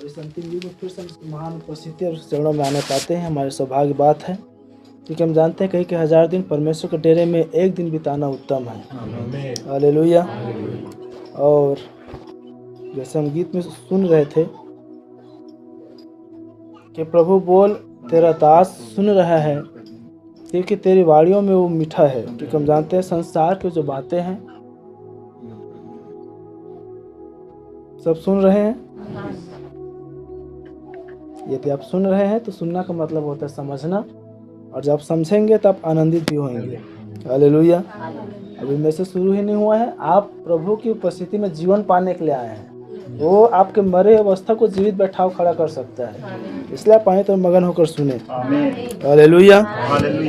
इस अंतिम युग में फिर से हम महान उपस्थिति और चरणों में आने पाते हैं, हमारे सौभाग्य बात है, क्योंकि हम जानते हैं कहीं के 1000 दिन परमेश्वर के डेरे में एक दिन बिताना उत्तम है। हालेलुया। और जैसे हम गीत में सुन रहे थे कि प्रभु बोल तेरा दास सुन रहा है, क्योंकि तेरी वाणियों में वो मीठा है। क्योंकि हम जानते हैं संसार की जो बातें हैं सब सुन रहे हैं। यदि आप सुन रहे हैं तो सुनना का मतलब होता है समझना, और जब समझेंगे तब आनंदित भी होंगे। हालेलुया। अभी में से शुरू ही नहीं हुआ है, आप प्रभु की उपस्थिति में जीवन पाने के लिए आए हैं। वो आपके मरे अवस्था को जीवित बैठाव खड़ा कर सकता है, इसलिए आप आए तो मगन होकर सुने। हालेलुया।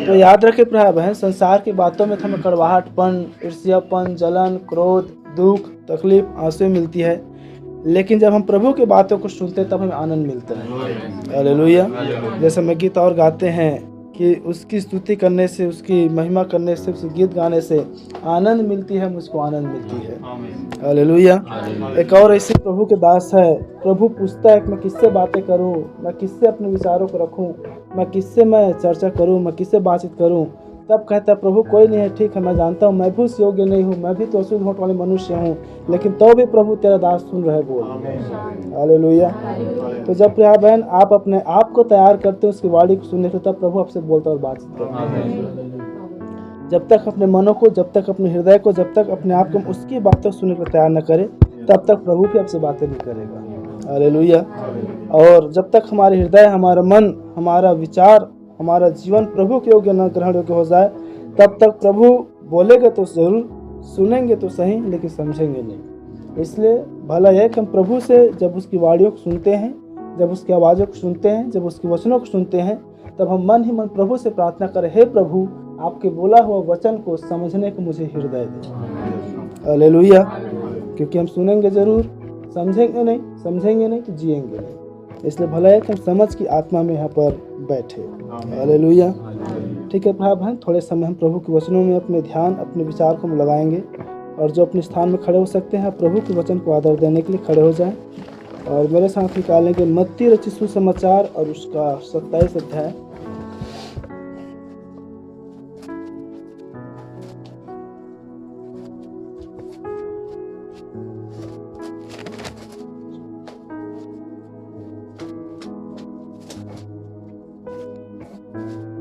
तो याद रखें प्रिय बहन, संसार की बातों में हमें कड़वाहटपन, ईर्ष्यापन, जलन, क्रोध, दुख, तकलीफ, आंसू मिलती है, लेकिन जब हम प्रभु की बातों को सुनते हैं तब हमें आनंद मिलता है। हालेलुया। जैसे हम गीत और गाते हैं कि उसकी स्तुति करने से, उसकी महिमा करने से, उसके गीत गाने से आनंद मिलती है, मुझको आनंद मिलती है। हालेलुया। एक और ऐसे प्रभु के दास है, प्रभु पूछता है कि मैं किससे बातें करूं, मैं किससे अपने विचारों को रखूं, मैं किससे मैं चर्चा करूं, मैं किससे बातचीत करूं। तब कहता है प्रभु कोई नहीं है, ठीक है मैं जानता हूँ मैं भी उस योग्य नहीं हूँ, मैं भी तो अशुद्ध होठ वाले मनुष्य हूँ, लेकिन तो भी प्रभु तेरा दास सुन रहे बोल। हालेलुया। तो जब प्रिय बहन आप अपने आप को तैयार करते हो उसकी वाणी को सुनने के, तब प्रभु आपसे बोलता और बातचीत करता है। जब तक अपने मनों को, जब तक अपने हृदय को, जब तक अपने आप को उसकी बातों सुनने को तैयार न करे, तब तक प्रभु भी आपसे बातें नहीं करेगा। हालेलुया। और जब तक हमारे हृदय, हमारा मन, हमारा विचार, हमारा जीवन प्रभु के योग्य न ग्रहण योग्य हो जाए, तब तक प्रभु बोलेगा तो जरूर, सुनेंगे तो सही, लेकिन समझेंगे नहीं। इसलिए भला यह कि हम प्रभु से जब उसकी वाणियों को सुनते हैं, जब उसकी आवाज़ों को सुनते हैं, जब उसके वचनों को सुनते हैं, तब हम मन ही मन प्रभु से प्रार्थना करें, हे प्रभु आपके बोला हुआ वचन को समझने को मुझे हृदय दे। हालेलुया। क्योंकि हम सुनेंगे जरूर, समझेंगे नहीं तो जिएंगे नहीं। इसलिए भला है कि हम समझ की आत्मा में यहाँ पर बैठे। हालेलुया। ठीक है भाई बहन, थोड़े समय हम प्रभु के वचनों में अपने ध्यान, अपने विचार को हम लगाएंगे, और जो अपने स्थान में खड़े हो सकते हैं प्रभु के वचन को आदर देने के लिए खड़े हो जाएं, और मेरे साथ निकालेंगे मत्ती रचित सुसमाचार और उसका 27 अध्याय।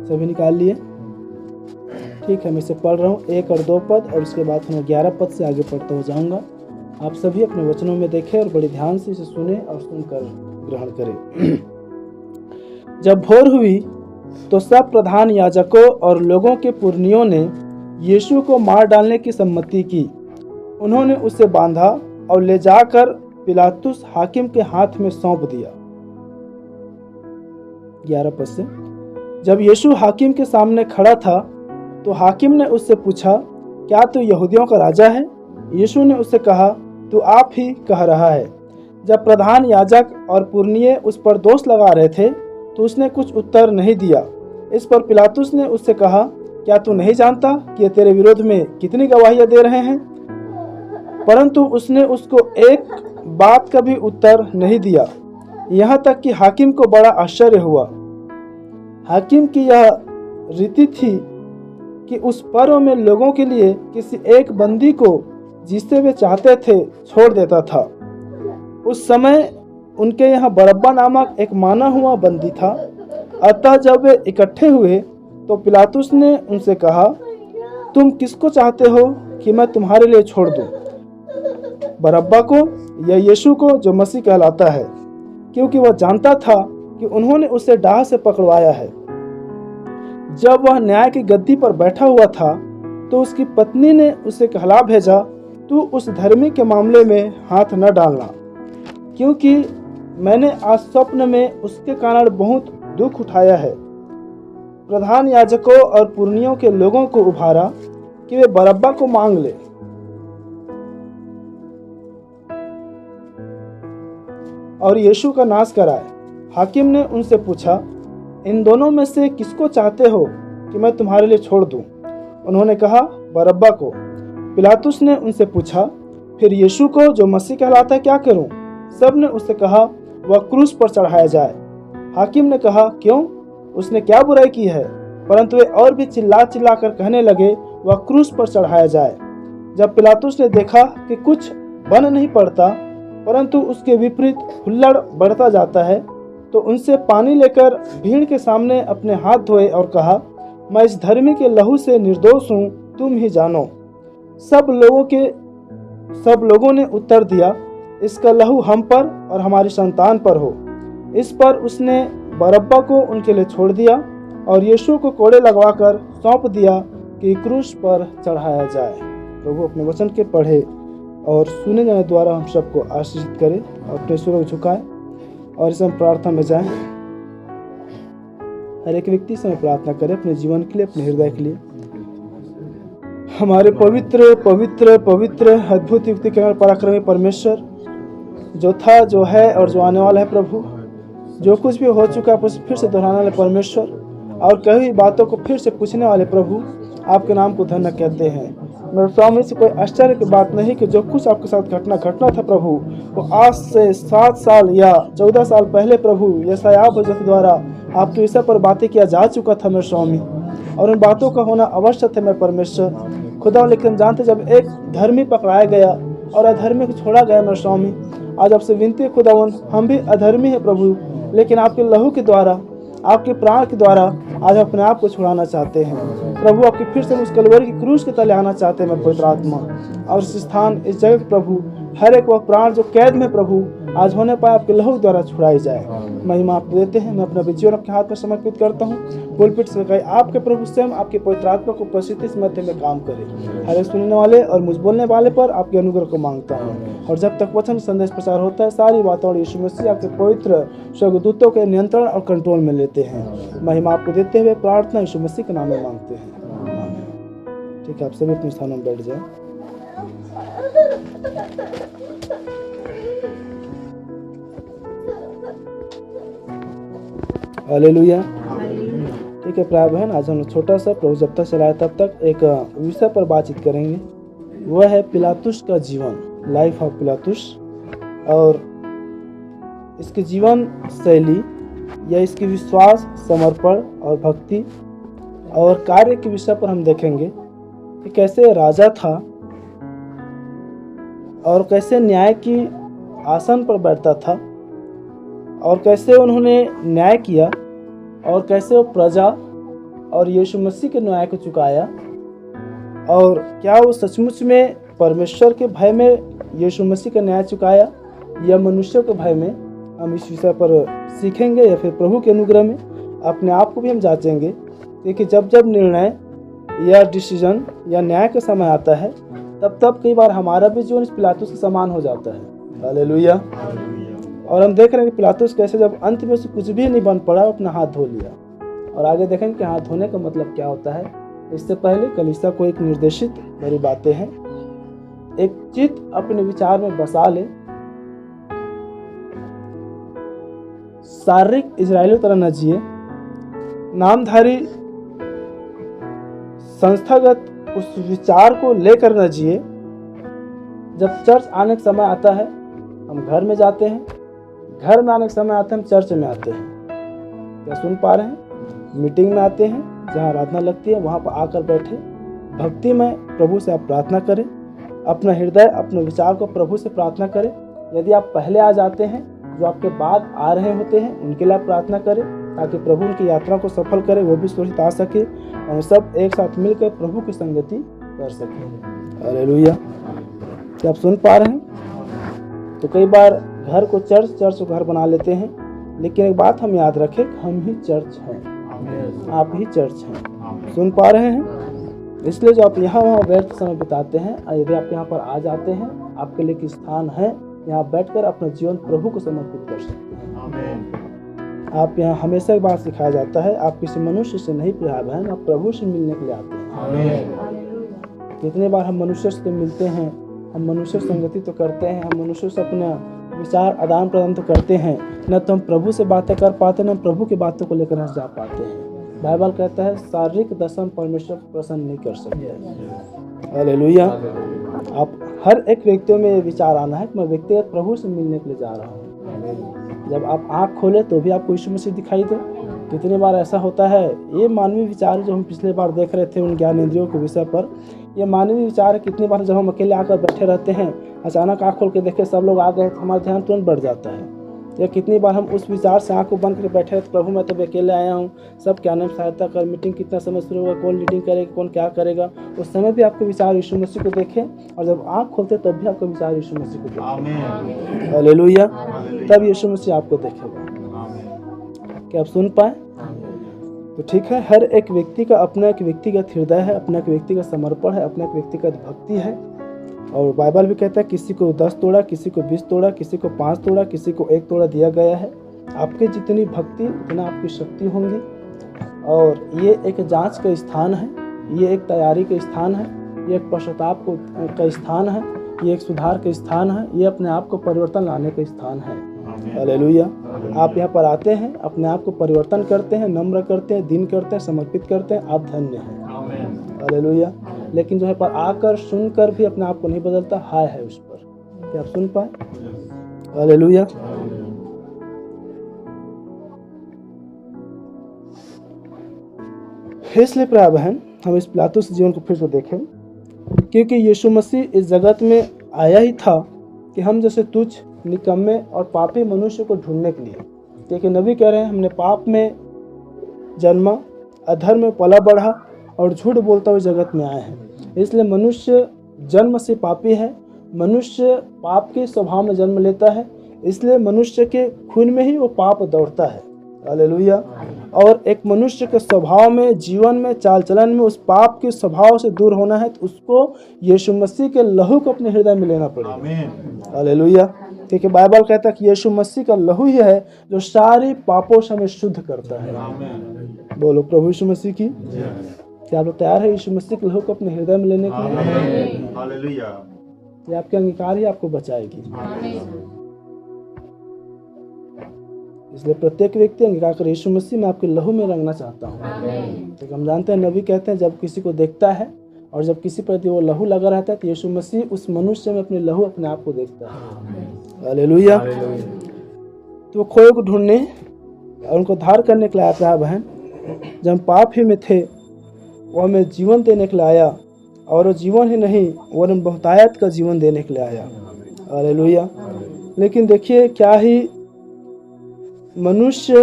सभी निकाल लिए? ठीक है, मैं इसे पढ़ रहा हूँ 1 और 2 पद, और उसके बाद मैं 11 पद से आगे पढ़ता हो जाऊँगा। आप सभी अपने वचनों में देखें और बड़े ध्यान से इसे सुने और सुनकर ग्रहण करें। जब भोर हुई तो सब प्रधान याजकों और लोगों के पुरनियों ने यीशु को मार डालने की सम्मति की। उन्होंने उसे बांधा और ले जाकर पिलातुस हाकिम के हाथ में सौंप दिया। 11 पद से, जब यीशु हाकिम के सामने खड़ा था तो हाकिम ने उससे पूछा, क्या तू यहूदियों का राजा है? यीशु ने उससे कहा, तू आप ही कह रहा है। जब प्रधान याजक और पुरनिये उस पर दोष लगा रहे थे तो उसने कुछ उत्तर नहीं दिया। इस पर पिलातुस ने उससे कहा, क्या तू नहीं जानता कि ये तेरे विरोध में कितनी गवाहियां दे रहे हैं? परंतु उसने उसको एक बात का भी उत्तर नहीं दिया। यहाँ तक कि हाकिम को बड़ा आश्चर्य हुआ। हाकिम की यह रीति थी कि उस पर्व में लोगों के लिए किसी एक बंदी को जिसे वे चाहते थे छोड़ देता था। उस समय उनके यहाँ बरब्बा नामक एक माना हुआ बंदी था। अतः जब वे इकट्ठे हुए तो पिलातुस ने उनसे कहा, तुम किसको चाहते हो कि मैं तुम्हारे लिए छोड़ दूं, बरब्बा को या यीशु को जो मसीह कहलाता है? क्योंकि वह जानता था कि उन्होंने उसे डाह से पकड़वाया है। जब वह न्याय की गद्दी पर बैठा हुआ था तो उसकी पत्नी ने उसे कहला भेजा, तू उस धर्मी के मामले में हाथ न डालना, क्योंकि मैंने आज स्वप्न में उसके कारण बहुत दुख उठाया है। प्रधान याजकों और पुरनियों के लोगों को उभारा कि वे बरब्बा को मांग ले और यीशु का नाश कराए। हाकिम ने उनसे पूछा, इन दोनों में से किसको चाहते हो कि मैं तुम्हारे लिए छोड़ दूं? उन्होंने कहा, बरब्बा को। पिलातुस ने उनसे पूछा, फिर यीशु को जो मसीह कहलाता है क्या करूं? सब ने उससे कहा, वह क्रूस पर चढ़ाया जाए। हाकिम ने कहा, क्यों? उसने क्या बुराई की है? परंतु वे और भी चिल्ला चिल्ला कर कहने लगे, वह क्रूस पर चढ़ाया जाए। जब पिलातुस ने देखा कि कुछ बन नहीं पड़ता परंतु उसके विपरीत हुल्लड़ बढ़ता जाता है, तो उनसे पानी लेकर भीड़ के सामने अपने हाथ धोए और कहा, मैं इस धर्मी के लहू से निर्दोष हूँ, तुम ही जानो। सब लोगों ने उत्तर दिया, इसका लहू हम पर और हमारी संतान पर हो। इस पर उसने बरअब्बा को उनके लिए छोड़ दिया और यीशु को कोड़े लगवाकर सौंप दिया कि क्रूस पर चढ़ाया जाए। प्रभु अपने वचन के पढ़े और सुने जाने द्वारा हम सबको आशीषित करे और अपने सिरों को झुकाए और इस प्रार्थना में जाएं। हर एक व्यक्ति से प्रार्थना करे अपने जीवन के लिए, अपने हृदय के लिए। हमारे पवित्र पवित्र पवित्र अद्भुत युक्ति के पराक्रमी परमेश्वर, जो था, जो है और जो आने वाला है, प्रभु जो कुछ भी हो चुका है उसे फिर से दोहराने वाले परमेश्वर और कई हुई बातों को फिर से पूछने वाले प्रभु, आपके नाम को धन्य कहते हैं। मेरे स्वामी से कोई आश्चर्य की बात नहीं कि जो कुछ आपके साथ घटना था प्रभु, वो आज से 7 साल या 14 साल पहले प्रभु यशायाह भविष्यवक्ता द्वारा आपके विषय पर बातें किया जा चुका था मेरे स्वामी, और उन बातों का होना अवश्य थे मेरे परमेश्वर खुदा। लेकिन जानते जब एक धर्मी पकड़ाया गया और अधर्मी को छोड़ा गया मेरे स्वामी, आज आपसे विनती है खुदावन, हम भी अधर्मी है प्रभु, लेकिन आपके लहू के द्वारा, आपके प्राण के द्वारा आज अपने आप को छुड़ाना चाहते हैं प्रभु। आपके फिर से उस कलवरी की क्रूस के तले आना चाहते हैं मैं पवित्र आत्मा, और इस स्थान, इस जगह प्रभु, हर एक वह प्राण जो कैद में प्रभु आज होने पाए आपके लहू द्वारा छुड़ाई जाए। महिमा आपको देते हैं। मैं अपना जीवन आपके हाथ में समर्पित करता हूँ। पुलपिट से कहे आपके प्रभु स्वयं आपके पवित्र आत्मा को प्रसिद्ध इस मध्य में काम करे। हर एक सुनने वाले और मुझ बोलने वाले पर आपके अनुग्रह को मांगता हूँ, और जब तक वचन संदेश प्रचार होता है सारी बातों और यीशु मसीह आपके पवित्र स्वर्गदूतों के नियंत्रण और कंट्रोल में लेते हैं। महिमा आपको देते हुए प्रार्थना यीशु मसीह के नाम में मांगते हैं। ठीक है, आप सभी अपने स्थानों में बैठ जाए। हालेलुया। ठीक है प्राय बहन, आज हम छोटा सा प्रभु जब तक चलाए तब तक एक विषय पर बातचीत करेंगे। वह है पिलातुस का जीवन, लाइफ ऑफ पिलातुस, और इसके जीवन शैली या इसके विश्वास, समर्पण और भक्ति और कार्य के विषय पर हम देखेंगे कि कैसे राजा था और कैसे न्याय की आसन पर बैठता था और कैसे उन्होंने न्याय किया और कैसे वो प्रजा और यीशु मसीह के न्याय को चुकाया, और क्या वो सचमुच में परमेश्वर के भय में यीशु मसीह का न्याय चुकाया या मनुष्यों के भय में। हम इस विषय पर सीखेंगे या फिर प्रभु के अनुग्रह में अपने आप को भी हम जांचेंगे, क्योंकि जब जब निर्णय या डिसीजन या न्याय का समय आता है तब कई बार हमारा भी जीवन इस पिलातुस के समान हो जाता है। हालेलुया। और हम देख रहे हैं कि पिलातुस कैसे जब अंत में से कुछ भी नहीं बन पड़ा अपना हाथ धो लिया, और आगे देखेंगे कि हाथ धोने का मतलब क्या होता है। इससे पहले कलीसिया को एक निर्देशित मेरी बातें हैं। एक चित्त अपने विचार में बसा ले, शारीरिक इजरायलियों तरह न जिए, नामधारी संस्थागत उस विचार को लेकर न जिए। जब चर्च आने का समय आता है हम घर में जाते हैं, घर में आने का समय आता है हम चर्च में आते हैं। क्या सुन पा रहे हैं? मीटिंग में आते हैं जहाँ आराधना लगती है, वहाँ पर आकर बैठे भक्ति में प्रभु से आप प्रार्थना करें, अपना हृदय अपने विचार को प्रभु से प्रार्थना करें। यदि आप पहले आ जाते हैं, जो आपके बाद आ रहे होते हैं उनके लिए आप प्रार्थना करें ताकि प्रभु उनकी यात्रा को सफल करे, वो भी सुरक्षित आ सके और सब एक साथ मिलकर प्रभु की संगति कर सके। हालेलुया। क्या आप सुन पा रहे हैं? तो कई बार घर को चर्च को घर बना लेते हैं, लेकिन एक बात हम याद रखें, हम ही चर्च हैं, आप ही चर्च हैं। सुन पा रहे हैं? इसलिए जो आप यहाँ वहाँ व्यर्थ समय बिताते हैं, यदि आप यहाँ पर आ जाते हैं, आपके लिए एक स्थान है, यहाँ बैठकर अपना जीवन प्रभु को समर्पित कर सकते हैं। आप यहाँ हमेशा एक बात सिखाया जाता है, आप किसी मनुष्य से नहीं प्यार बहन, आप प्रभु से मिलने के लिए आते हैं। कितने बार हम मनुष्य से मिलते हैं, हम मनुष्य से संगति तो करते हैं, हम मनुष्य से अपना विचार आदान प्रदान तो करते हैं, न तो हम प्रभु से बातें कर पाते, न प्रभु की बातों को लेकर जा पाते हैं। बाइबल कहता है शारीरिक दर्शन परमेश्वर को प्रसन्न नहीं कर सकते। हालेलुया। आप हर एक व्यक्तियों में विचार आना है कि मैं व्यक्तिगत प्रभु से मिलने के लिए जा रहा हूँ। जब आप आँख खोले तो भी आपको यीशु मसीह दिखाई दे। कितनी बार ऐसा होता है, ये मानवीय विचार जो हम पिछले बार देख रहे थे उन ज्ञानेंद्रियों के विषय पर, ये मानवीय विचार है। कितनी बार जब हम अकेले आकर बैठे रहते हैं, अचानक आँख खोल के देखे सब लोग आ गए तो हमारा ध्यान तुरंत बढ़ जाता है। या कितनी बार हम उस विचार से आँख को बंद करके बैठे रहते, प्रभु मैं तो अकेले आया हूँ, सब क्या नाम सहायता कर, मीटिंग कितना समय शुरू होगा, कौन लीडिंग करेगा, कौन क्या करेगा। उस समय भी आपके विचार यीशु मसीह को देखें, और जब आँख खोलते तब भी आपका विचार यीशु मसीह को देखें। हालेलुया। तब यीशु मसीह आपको देखेगा। क्या आप सुन पाए? तो ठीक है, हर एक व्यक्ति का अपना एक व्यक्तिगत हृदय है, अपना एक व्यक्तिगत समर्पण है, अपना एक व्यक्तिगत भक्ति है। और बाइबल भी कहता है किसी को 10 तोड़ा, किसी को 20 तोड़ा, किसी को 5 तोड़ा, किसी को 1 तोड़ा दिया गया है। आपकी जितनी भक्ति उतना आपकी शक्ति होंगी। और ये एक जांच का स्थान है, ये एक तैयारी का स्थान है, ये एक पश्चाताप का स्थान है, ये एक सुधार का स्थान है, ये अपने आप को परिवर्तन लाने का स्थान है। हालेलुया। आप यहाँ पर आते हैं, अपने आप को परिवर्तन करते हैं, नम्र करते हैं, दिन करते हैं, समर्पित करते हैं, आप धन्य हैं। हालेलुया। लेकिन जो है पर आकर सुनकर भी अपने आप को नहीं बदलता, हाय है उस पर। क्या आप सुन पाए? हालेलुया। इसलिए प्रिय बहन, हम इस पिलातुस जीवन को फिर से देखें, क्योंकि यीशु मसीह इस जगत में आया ही था कि हम जैसे तुच्छ, निकम्मे और पापी मनुष्य को ढूंढने के लिए। क्योंकि नबी कह रहे हैं हमने पाप में जन्मा, अधर्म में पला बढ़ा और झूठ बोलता हुए जगत में आए हैं। इसलिए मनुष्य जन्म से पापी है, मनुष्य पाप के स्वभाव में जन्म लेता है, इसलिए मनुष्य के खून में ही वो पाप दौड़ता है। हालेलुया। और एक मनुष्य के स्वभाव में, जीवन में, चाल चलन में उस पाप के स्वभाव से दूर होना है तो उसको यीशु मसीह के लहू को अपने हृदय में लेना पड़ेगा। हालेलुया। क्योंकि बाइबल कहता है कि यीशु मसीह का लहू ही है जो सारे पापों से हमें शुद्ध करता है। बोलो प्रभु यीशु मसीह की। क्या आप लोग तैयार है यीशु मसीह के लहू को अपने हृदय में लेने के लिए? हालेलुया। ये आपके अंगीकार ही आपको बचाएगी। इसलिए प्रत्येक व्यक्ति अंगीकार कर, यीशु मसीह मैं आपके लहू में रंगना चाहता हूँ। तो हम जानते हैं, नबी कहते हैं जब किसी को देखता है और जब किसी पर वो लहू लगा रहता है तो यीशु मसीह उस मनुष्य में अपने लहू अपने आप को देखता है। हालेलुया। तो खोए को ढूंढने और उनको धार करने के लिए आया बहन। जब हम पाप ही में थे वो हमें जीवन देने के लिए आया, और वो जीवन ही नहीं वो हमें बहुतायत का जीवन देने के लिए आया। हालेलुया। लेकिन देखिए क्या ही मनुष्य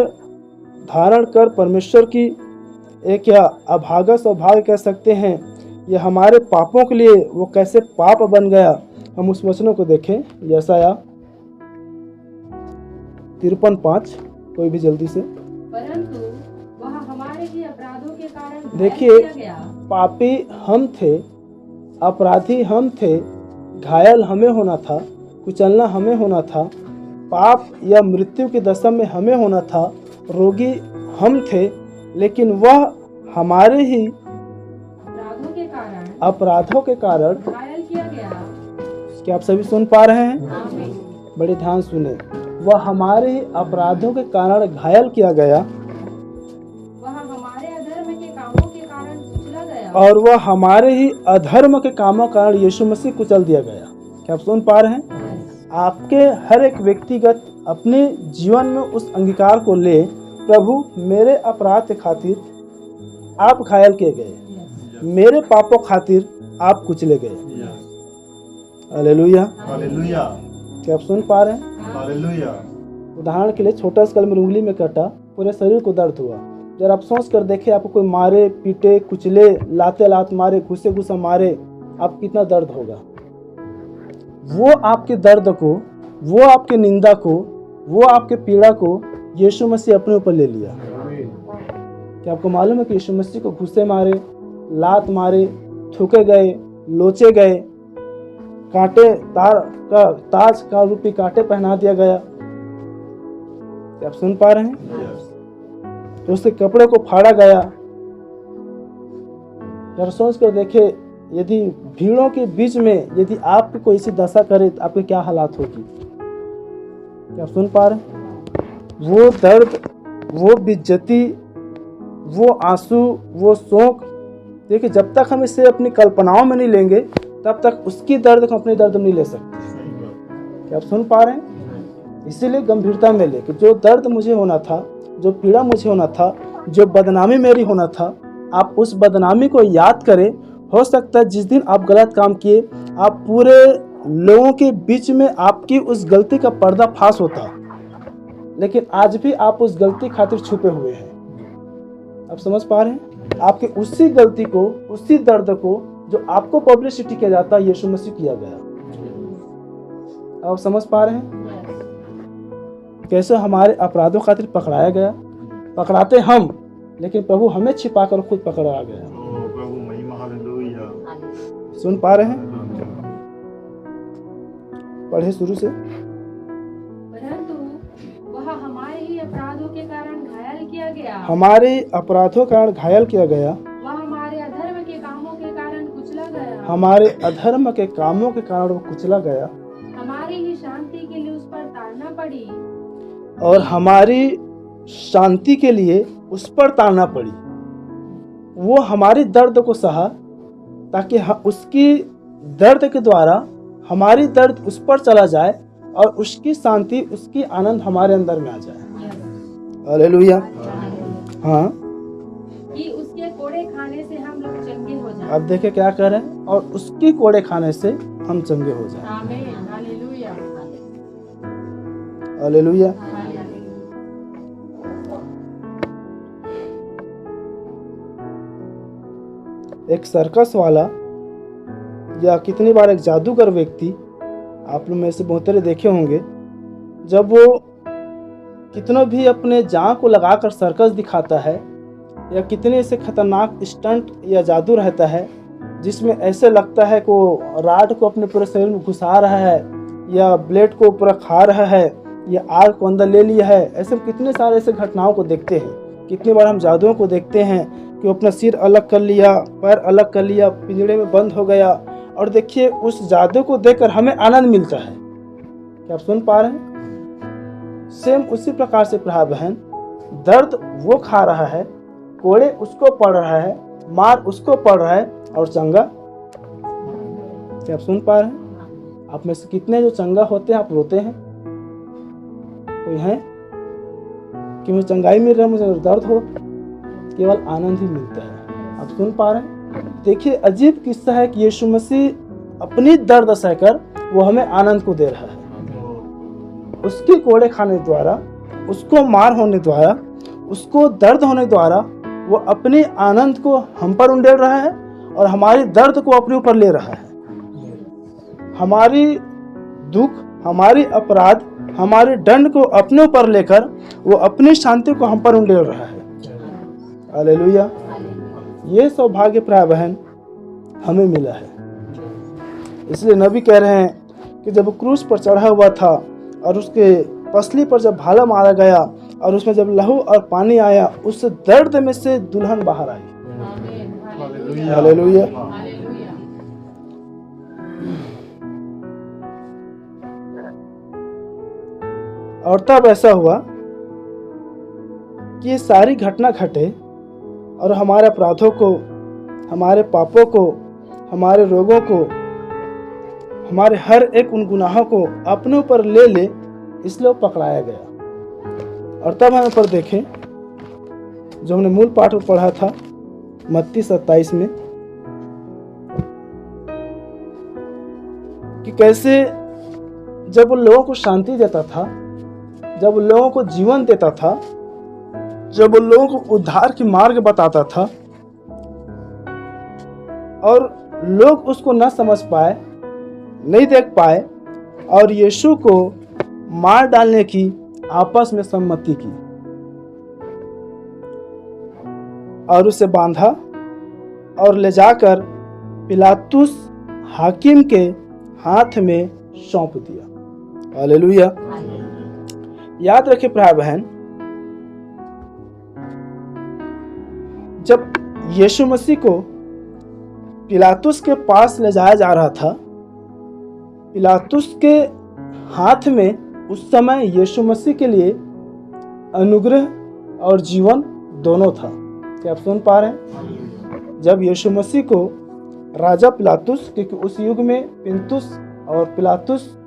धारण कर परमेश्वर की एक या अभागा सौभाग्य कह सकते हैं, यह हमारे पापों के लिए वो कैसे पाप बन गया। हम उस वचनों को देखें, यशाया 53:5। कोई भी जल्दी से। परंतु वह हमारे ही अपराधों के कारण देखिए, पापी हम थे, अपराधी हम थे, घायल हमें होना था, कुचलना हमें होना था, पाप या मृत्यु की दशा में हमें होना था, रोगी हम थे, लेकिन वह हमारे ही अपराधों के कारण घायल किया गया। क्या आप सभी सुन पा रहे हैं? बड़े ध्यान सुने। वह हमारे ही अपराधों के कारण घायल किया गया, वह हमारे अधर्म के कामों के कारण कुचला गया, और वह हमारे ही अधर्म के कामों के कारण यीशु मसीह कुचल दिया गया। क्या आप सुन पा रहे हैं? आपके हर एक व्यक्तिगत अपने जीवन में उस अंगीकार को ले, प्रभु मेरे अपराध के खातिर आप घायल किए गए, मेरे पापों खातिर आप कुचले गए। हालेलुया। हालेलुया। क्या आप सुन पा रहे हैं? हालेलुया। उदाहरण के लिए छोटा सा कलम उंगली में कटा, पूरे शरीर को दर्द हुआ। जरा आप सोच कर देखें, आपको कोई मारे, पीटे, कुचले, लाते लात मारे, घुसे घुसा मारे, आप कितना दर्द होगा। वो आपके दर्द को, वो आपके निंदा को, वो आपके पीड़ा को यीशु मसीह अपने ऊपर ले लिया। क्या आपको मालूम है कि यीशु मसीह को घुसे मारे, लात मारे, थूके गए, लोचे गए, कांटे ताज का रूपी कांटे पहना दिया गया। क्या आप सुन पा रहे हैं? तो उसके कपड़े को फाड़ा गया। जरा सोच कर देखे, यदि भीड़ों के बीच में यदि आपकी कोई ऐसी दशा करे तो आपकी क्या हालात होगी। क्या आप सुन पा रहे हैं? वो दर्द, वो बेइज्जती, वो आंसू, वो शोक, देखिए जब तक हम इसे अपनी कल्पनाओं में नहीं लेंगे तब तक उसकी दर्द को अपने दर्द में नहीं ले सकते। क्या आप सुन पा रहे हैं? इसीलिए गंभीरता में ले कि जो दर्द मुझे होना था, जो पीड़ा मुझे होना था, जो बदनामी मेरी होना था, आप उस बदनामी को याद करें। हो सकता है जिस दिन आप गलत काम किए, आप पूरे लोगों के बीच में आपकी उस गलती का पर्दाफाश होता, लेकिन आज भी आप उस गलती खातिर छुपे हुए हैं। आप समझ पा रहे हैं? आपके उसी गलती को, उसी दर्द को जो आपको पब्लिसिटी किया जाता है, यीशु मसीह किया गया। आप समझ पा रहे हैं कैसे हमारे अपराधों खातिर पकड़ाया गया? पकड़ाते हम, लेकिन प्रभु हमें छिपाकर खुद पकड़ा गया। प्रभु महिमा, हालेलुया। सुन पा रहे हैं? पढ़े शुरू से। परंतु वह हमारे ही अपराधों के कारण घायल किया गया, हमारे अपराधों के कारण घायल किया गया, वह हमारे अधर्म के कामों के कारण कुचला गया, हमारे अधर्म के कामों के कारण वो कुचला गया, हमारी ही शांति के लिए उस पर ताड़ना पड़ी, और हमारी शांति के लिए उस पर ताड़ना पड़ी। वो हमारी दर्द को सहा ताकि उसकी दर्द के द्वारा हमारी दर्द उस पर चला जाए और उसकी शांति, उसकी आनंद हमारे अंदर में आ जाए। हालेलुया। हाँ, कि उसके कोड़े खाने से हम लोग चंगे हो जाएं। अब देखिए क्या कह रहे हैं, और उसकी कोड़े खाने से हम चंगे हो जाए। आमीन, हालेलुया, हालेलुया। हालेलुया। एक सर्कस वाला या कितनी बार एक जादूगर व्यक्ति, आप लोग में से बहुत सारे देखे होंगे, जब वो कितनों भी अपने जान को लगाकर सर्कस दिखाता है, या कितने से खतरनाक स्टंट या जादू रहता है जिसमें ऐसे लगता है कि वो राड को अपने पूरे शरीर में घुसा रहा है, या ब्लेड को पूरा खा रहा है, या आग को अंदर ले लिया है। ऐसे कितने सारे ऐसे घटनाओं को देखते हैं। कितनी बार हम जादुओं को देखते हैं कि वो अपना सिर अलग कर लिया, पैर अलग कर लिया, पिंजड़े में बंद हो गया, और देखिए उस जादू को देखकर हमें आनंद मिलता है। क्या आप सुन पा रहे हैं? सेम उसी प्रकार से प्रिय बहन, दर्द वो खा रहा है, कोड़े उसको पड़ रहा है, मार उसको पड़ रहा है, और चंगा। क्या आप सुन पा रहे हैं? आप में से कितने जो चंगा होते हैं, आप रोते हैं? कोई है कि मुझे चंगाई मिल रहा है, मुझे दर्द हो? केवल आनंद ही मिलता है। आप सुन पा रहे हैं? देखिए अजीब किस्सा है कि यीशु मसीह अपनी दर्द सहकर वो हमें आनंद को दे रहा है। उसके कोड़े खाने द्वारा, उसको मार होने द्वारा, उसको दर्द होने द्वारा वो अपने आनंद को हम पर उंडेल रहा है और हमारी दर्द को अपने ऊपर ले रहा है। हमारी दुख, हमारी अपराध, हमारे दंड को अपने ऊपर लेकर वो अपनी शांति को हम पर उंडेल रहा है। हालेलुया। ये सौभाग्य प्राय बहन हमें मिला है। इसलिए नबी कह रहे हैं कि जब क्रूस पर चढ़ा हुआ था और उसके पसली पर जब भाला मारा गया और उसमें जब लहू और पानी आया, उस दर्द में से दुल्हन बाहर आई। हालेलुया। हालेलुया। और तब ऐसा हुआ कि ये सारी घटना घटे और हमारे अपराधों को, हमारे पापों को, हमारे रोगों को, हमारे हर एक उन गुनाहों को अपने ऊपर ले ले, इसलिए वो पकड़ाया गया। और तब हम ऊपर देखें जो हमने मूल पाठ में पढ़ा था मत्ती 27 में, कि कैसे जब वो लोगों को शांति देता था, जब वो लोगों को जीवन देता था, जब वो लोगों को उद्धार की मार्ग बताता था और लोग उसको न समझ पाए, नहीं देख पाए, और यीशु को मार डालने की आपस में सम्मति की और उसे बांधा और ले जाकर पिलातुस हाकिम के हाथ में सौंप दिया। हालेलुया। याद रखिए प्रिय बहन, जब यीशु मसीह को पिलातुस के पास ले जाया जा रहा था, पिलातुस के हाथ में उस समय यीशु मसीह के लिए अनुग्रह और जीवन दोनों था। क्या आप सुन पा रहे हैं? जब यीशु मसीह को राजा पिलातुस, क्योंकि उस युग में पिंतुस और पिलातुस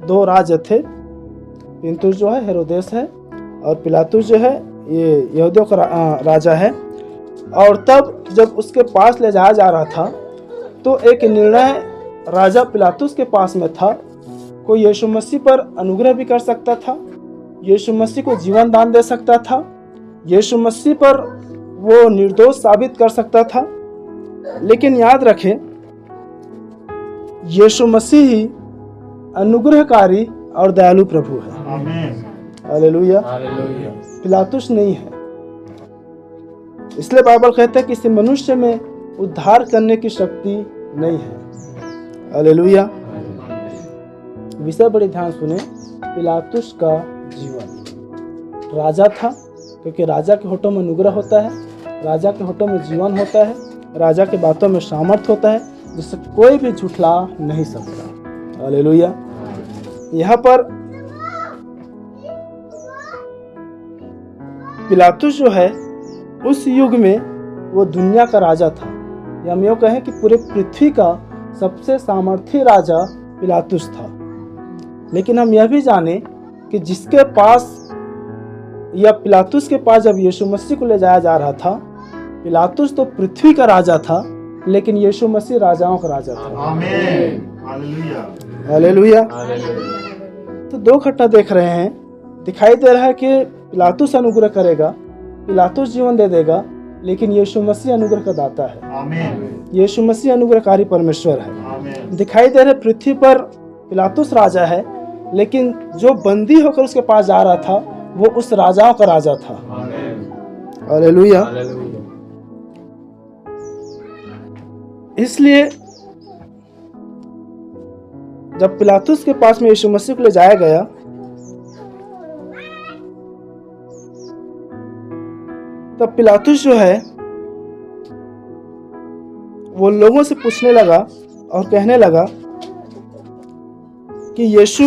दो राजा थे, पिलातुस जो है हेरोदेस है, और पिलातुस जो है ये यहूदियों का राजा है। और तब जब उसके पास ले जाया जा रहा था तो एक निर्णय राजा पिलातुस के पास में था। कोई यीशु मसीह पर अनुग्रह भी कर सकता था, यीशु मसीह को जीवन दान दे सकता था, यीशु मसीह पर वो निर्दोष साबित कर सकता था। लेकिन याद रखें, यीशु मसीह ही अनुग्रहकारी और दयालु प्रभु है। आमीन। हालेलुया। पिलातुस नहीं है। इसलिए बाइबल कहता है कि इस मनुष्य में उद्धार करने की शक्ति नहीं है। हालेलुया। विषय बड़े ध्यान सुने। पिलातुस का जीवन राजा था, क्योंकि राजा के होठों में अनुग्रह होता है, राजा के होठों में जीवन होता है, राजा के बातों में सामर्थ होता है, जिससे कोई भी झुठला नहीं सकता। हालेलुया। यहाँ पर पिलातुस जो है उस युग में वो दुनिया का राजा था, या हम यूँ कहें कि पूरे पृथ्वी का सबसे सामर्थी राजा पिलातुस था। लेकिन हम यह भी जाने कि जिसके पास या पिलातुस के पास जब यीशु मसीह को ले जाया जा रहा था, पिलातुस तो पृथ्वी का राजा था, लेकिन यीशु मसीह राजाओं का राजा था। आमीन। हालेलुया। हालेलुया। तो दो घटना देख रहे हैं। दिखाई दे रहा है कि पिलातुस अनुग्रह करेगा, पिलातुस जीवन दे देगा, लेकिन यीशु मसीह अनुग्रह का दाता है। आमीन। यीशु मसीह अनुग्रहकारी परमेश्वर है। आमीन। दिखाई दे रहे पृथ्वी पर पिलातुस राजा है, लेकिन जो बंदी होकर उसके पास जा रहा था वो उस राजाओं का राजा था। हालेलुया। इसलिए जब पिलातुस के पास में यीशु मसीह को ले जाया गया, तब पिलातुस जो है वो लोगों से पूछने लगा और कहने लगा कि यीशु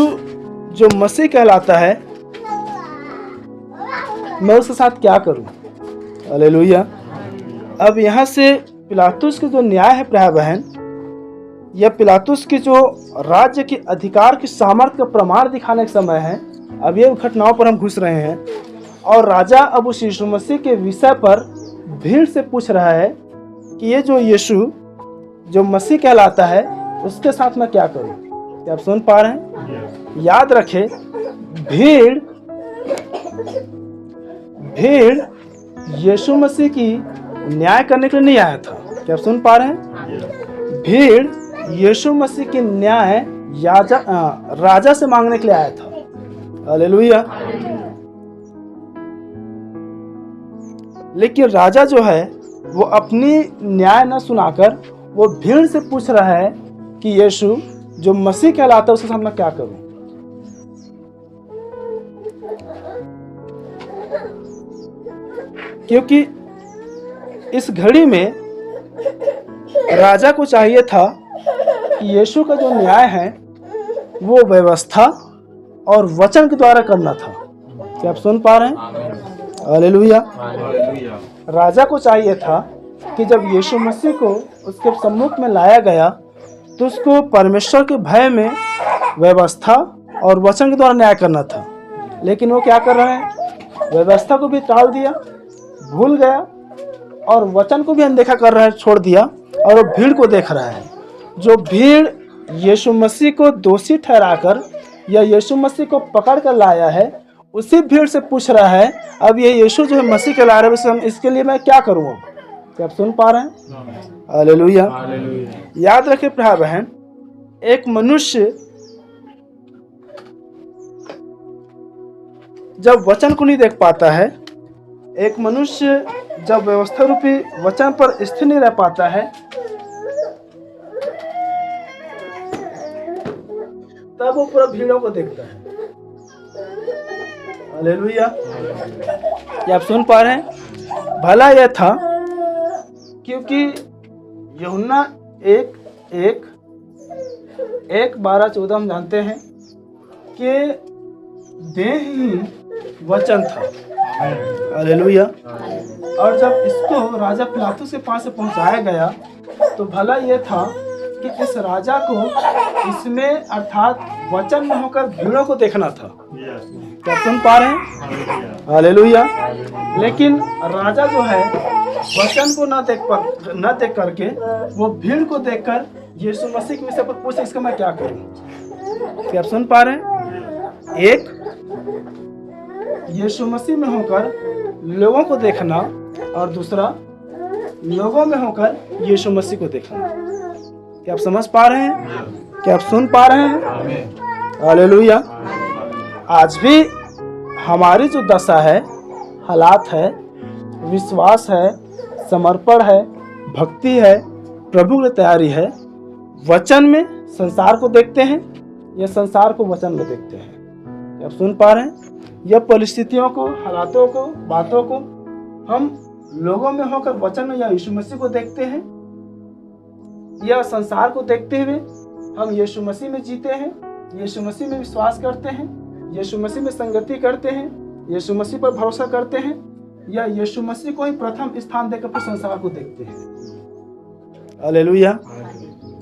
जो मसीह कहलाता है, मैं उसके साथ क्या करूं। हालेलुया। अब यहाँ से पिलातुस के जो न्याय है प्यारे बहन, यह पिलातुस की जो राज्य के अधिकार की सामर्थ्य का प्रमाण दिखाने का समय है। अब ये घटनाओं पर हम घुस रहे हैं, और राजा अब उस यीशु मसीह के विषय पर भीड़ से पूछ रहा है कि ये जो यीशु जो मसीह कहलाता है उसके साथ मैं क्या करूं। क्या आप सुन पा रहे हैं? याद रखें, भीड़ यीशु मसीह की न्याय करने के लिए नहीं आया था। क्या आप सुन पा रहे हैं? भीड़ यीशु मसीह की न्याय राजा से मांगने के लिए आया था। हालेलुया। लेकिन राजा जो है वो अपनी न्याय न सुनाकर वो भीड़ से पूछ रहा है कि यीशु जो मसीह कहलाता है उसके साथ मैं क्या करूं। क्योंकि इस घड़ी में राजा को चाहिए था कि यीशु का जो न्याय है वो व्यवस्था और वचन के द्वारा करना था। क्या आप सुन पा रहे हैं? हालेलुया। राजा को चाहिए था कि जब यीशु मसीह को उसके सम्मुख में लाया गया तो उसको परमेश्वर के भय में व्यवस्था और वचन के द्वारा न्याय करना था। लेकिन वो क्या कर रहे हैं? व्यवस्था को भी टाल दिया, भूल गया, और वचन को भी अनदेखा कर रहा है, छोड़ दिया, और वो भीड़ को देख रहा है। जो भीड़ यीशु मसीह को दोषी ठहराकर या यीशु मसीह को पकड़ कर लाया है, उसी भीड़ से पूछ रहा है अब ये यीशु जो है मसीह के ला रहे हैं, इसके लिए मैं क्या करूँ। क्या आप सुन पा रहे हैं? हालेलुया। याद रखें प्यारे बहन, एक मनुष्य जब वचन को नहीं देख पाता है, एक मनुष्य जब व्यवस्था रूपी वचन पर स्थिर नहीं रह पाता है, तब वो पूरा भीड़ों को देखता है। हालेलुया। क्या आप सुन पा रहे हैं? भला यह था क्योंकि यूहन्ना 1:12-14 हम जानते हैं कि देह ही वचन था। हालेलुया। और जब इसको राजा पिलातुस के पास से पहुंचाया गया तो भला यह था कि इस राजा को इसमें अर्थात वचन में होकर भीड़ों को देखना था। क्या सुन पा रहे हैं? हालेलुया। लेकिन राजा जो है वचन को न देख करके वो भीड़ को देखकर यीशु मसीह के विषय पर पूछे, इसका मैं क्या करूं? क्या सुन पा रहे हैं? एक यीशु मसीह में होकर लोगों को देखना और दूसरा लोगों में होकर यीशु मसीह को देखना। क्या आप समझ पा रहे हैं? क्या आप सुन पा रहे हैं? हालेलुया। आज भी हमारी जो दशा है, हालात है, विश्वास है, समर्पण है, भक्ति है, प्रभु की तैयारी है, वचन में संसार को देखते हैं या संसार को वचन में देखते हैं? क्या आप सुन पा रहे हैं? या परिस्थितियों को, हालातों को, बातों को हम लोगों में होकर वचन में या यीशु मसीह को देखते हैं, या संसार को देखते हुए हम यीशु मसीह में जीते हैं, यीशु मसीह में विश्वास करते हैं, यीशु मसीह में संगति करते हैं, यीशु मसीह पर भरोसा करते हैं, या यीशु मसीह को ही प्रथम स्थान देकर फिर संसार को देखते हैं? हालेलुया।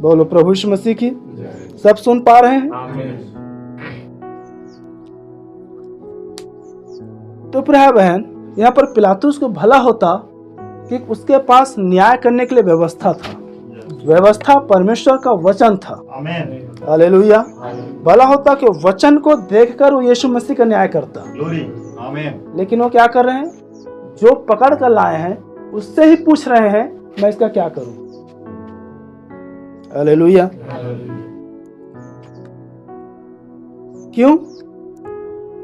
बोलो प्रभु यीशु मसीह की। सब सुन पा रहे हैं? तो भाई बहन, यहाँ पर पिलातुस को भला होता कि उसके पास न्याय करने के लिए व्यवस्था था। व्यवस्था परमेश्वर का वचन था। हालेलुया। भला होता कि वचन को देखकर वो यीशु मसीह का न्याय करता। लेकिन वो क्या कर रहे हैं? जो पकड़ कर लाए हैं उससे ही पूछ रहे हैं, मैं इसका क्या करूं? हालेलुया। क्यों?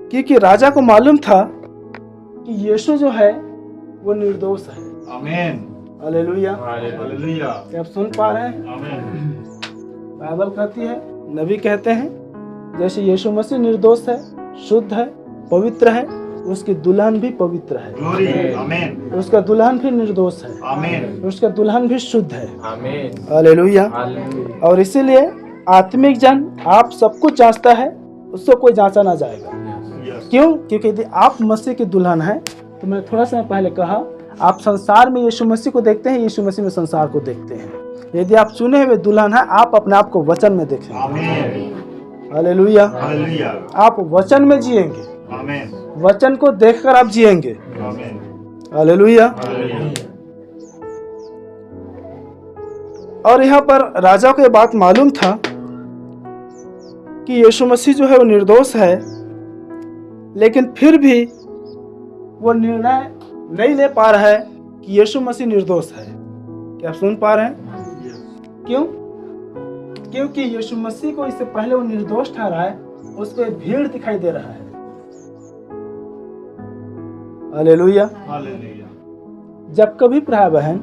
क्योंकि राजा को मालूम था कि यीशु जो है वो निर्दोष है। हालेलुया। क्या आप सुन पा रहे हैं? बाइबल कहती है, नबी कहते हैं, जैसे यीशु मसीह निर्दोष है, शुद्ध है, पवित्र है, उसकी दुल्हन भी पवित्र है। उसका दुल्हन भी निर्दोष है। उसका दुल्हन भी शुद्ध है। हालेलुया। और इसीलिए आत्मिक जन आप सब कुछ जांचता है, उसको कोई जांचा ना जाएगा। क्यों? क्योंकि यदि आप मसीह की दुल्हन हैं, तो मैंने थोड़ा सा पहले कहा, आप संसार में यीशु मसीह को देखते हैं, यीशु मसीह में संसार को देखते हैं। यदि आप चुने हुए दुल्हन हैं, आप अपने आप को वचन में देखें। हालेलुया। आप वचन में जिएंगे, वचन को देखकर आप जिएंगे। हालेलुया। और यहाँ पर राजा को यह बात मालूम था कि यीशु मसीह जो है वो निर्दोष है, लेकिन फिर भी वो निर्णय नहीं ले पा रहा है कि यीशु मसीह निर्दोष है। क्या आप सुन पा रहे हैं? क्यों? क्योंकि यीशु मसीह को इससे पहले वो निर्दोष ठहरा है, उसको भीड़ दिखाई दे रहा है। हालेलुया। जब कभी भाई बहन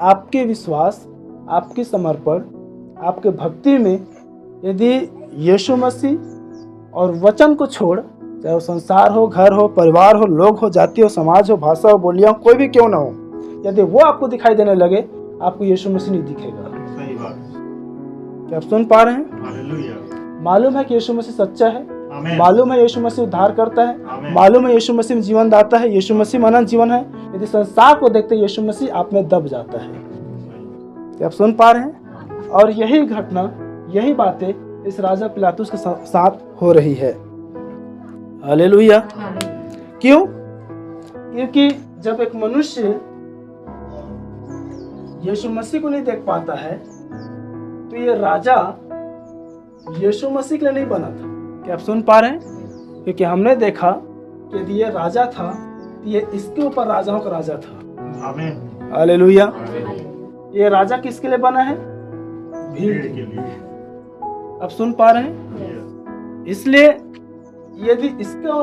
आपके विश्वास, आपकी समर्पण, आपके भक्ति में यदि यीशु मसीह और वचन को छोड़, चाहे वो संसार हो, घर हो, परिवार हो, लोग हो, जाति हो, समाज हो, भाषा हो, बोलियां कोई भी क्यों ना हो, यदि वो आपको दिखाई देने लगे, आपको यीशु मसीह नहीं दिखेगा। सही बात। क्या आप सुन पा रहे हैं? मालूम है कि यीशु मसीह सच्चा है, मालूम है यीशु मसीह उद्धार करता है, मालूम है यीशु मसीह जीवन दाता है, यीशु मसीह अनंत जीवन है। यदि संसार को देखते यीशु मसीह आप में दब जाता है। क्या आप सुन पा रहे हैं? और यही घटना, यही बातें इस राजा पिलातुस के साथ हो रही है। हालेलुया। क्यों? क्योंकि जब एक मनुष्य यीशु मसीह को नहीं देख पाता है, तो ये राजा यीशु मसीह के लिए नहीं बना था। क्या आप सुन पा रहे हैं? क्योंकि हमने देखा कि यदि ये राजा था, तो ये इसके ऊपर राजाओं का राजा था। आमीन। हालेलुया। ये राजा किसके लिए बना है? भीड़ के लिए। अब सुन पा रहे हैं? इसलिए यदि इसका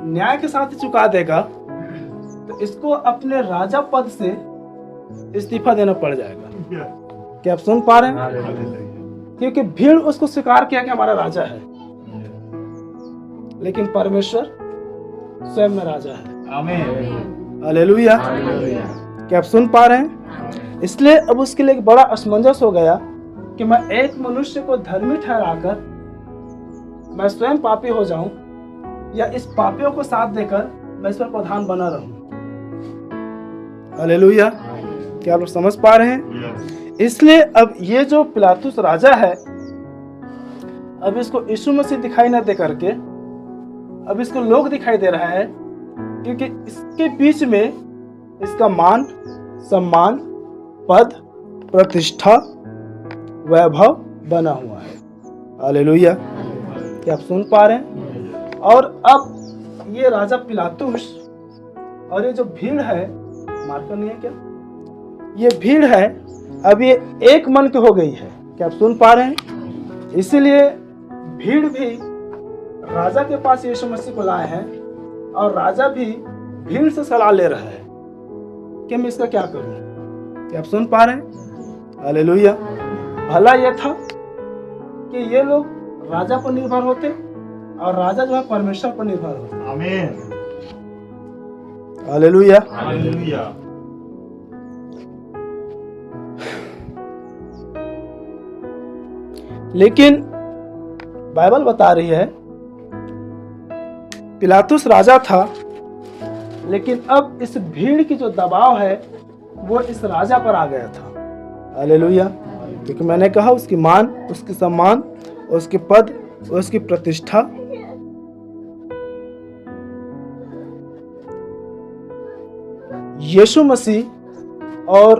न्याय के साथ चुका देगा, तो इसको अपने राजा पद से इस्तीफा देना पड़ जाएगा। क्या आप सुन पा रहे हैं? क्योंकि भीड़ उसको स्वीकार किया कि हमारा राजा है, लेकिन परमेश्वर स्वयं में राजा है। आमीन। हालेलुया। क्या आप सुन पा रहे हैं? इसलिए अब उसके लिए एक बड़ा असमंजस हो गया कि मैं एक मनुष्य को धर्मी ठहराकर मैं स्वयं पापी हो जाऊं, या इस पापियों को साथ देकर मैं इस पर प्रधान बना रहूं। हालेलुया। क्या आप लोग समझ पा रहे हैं? इसलिए अब ये जो पिलातुस राजा है, अब इसको यीशु मसीह दिखाई न दे करके अब इसको लोग दिखाई दे रहा है, क्योंकि इसके बीच में इसका मान, सम्मान, पद, प्रतिष्ठा, वैभव बना हुआ है। हालेलुया। क्या आप सुन पा रहे हैं? और अब ये राजा पिलातुस और ये जो भीड़ है, मार्कर नहीं है क्या, ये भीड़ है, अब ये एक मन की हो गई है। क्या आप सुन पा रहे हैं? इसीलिए भीड़ भी राजा के पास यीशु मसीह को लाए हैं और राजा भी भीड़ से सलाह ले रहा है कि मैं इसका क्या करूं। क्या आप सुन पा रहे हैं? हालेलुया। भला यह था कि ये लोग राजा पर निर्भर होते और राजा जो है परमेश्वर पर निर्भर होते। आमीन। हालेलुया। हालेलुया। लेकिन बाइबल बता रही है पिलातुस राजा था, लेकिन अब इस भीड़ की जो दबाव है वो इस राजा पर आ गया था। हालेलुया। क्योंकि मैंने कहा उसकी मान, उसकी सम्मान, उसके पद, उसकी प्रतिष्ठा यीशु मसीह और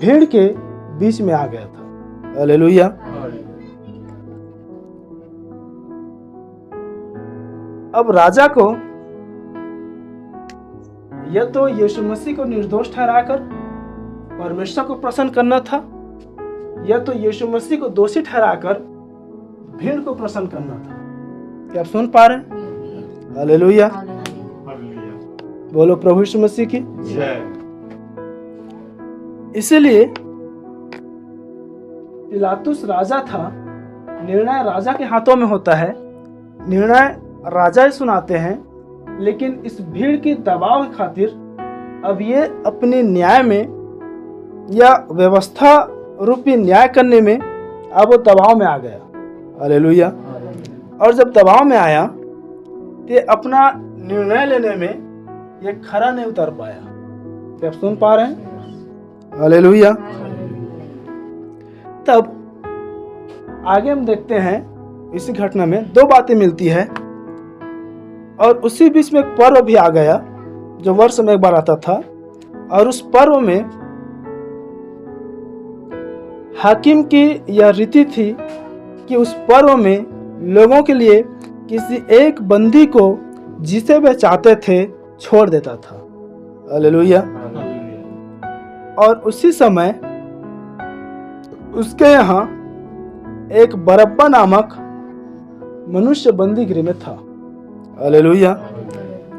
भीड़ के बीच में आ गया था। हालेलुया। अब राजा को यह तो यीशु मसीह को निर्दोष ठहराकर परमेश्वर को प्रसन्न करना था, यह तो यीशु मसीह को दोषी ठहराकर भीड़ को प्रसन्न करना था। क्या आप सुन पा रहे हैं? हालेलुया। हालेलुया। बोलो प्रभु यीशु मसीह की जय। इसीलिए पिलातुस राजा था, निर्णय राजा के हाथों में होता है, निर्णय राजा ही सुनाते हैं। लेकिन इस भीड़ की दबाव की खातिर अब ये अपने न्याय में या व्यवस्था रूपी न्याय करने में अब वो दबाव में आ गया। हालेलुया। और जब दबाव में आया तो ये अपना निर्णय लेने में ये खरा नहीं उतर पाया। क्या आप सुन पा रहे हैं? हालेलुया। तब आगे हम देखते हैं इसी घटना में दो बातें मिलती है, और उसी बीच में एक पर्व भी आ गया जो वर्ष में एक बार आता था, और उस पर्व में हाकिम की यह रीति थी कि उस पर्व में लोगों के लिए किसी एक बंदी को जिसे वे चाहते थे छोड़ देता था। हालेलुया। और उसी समय उसके यहाँ एक बरब्बा नामक मनुष्य बंदी गृह में था। हालेलुया।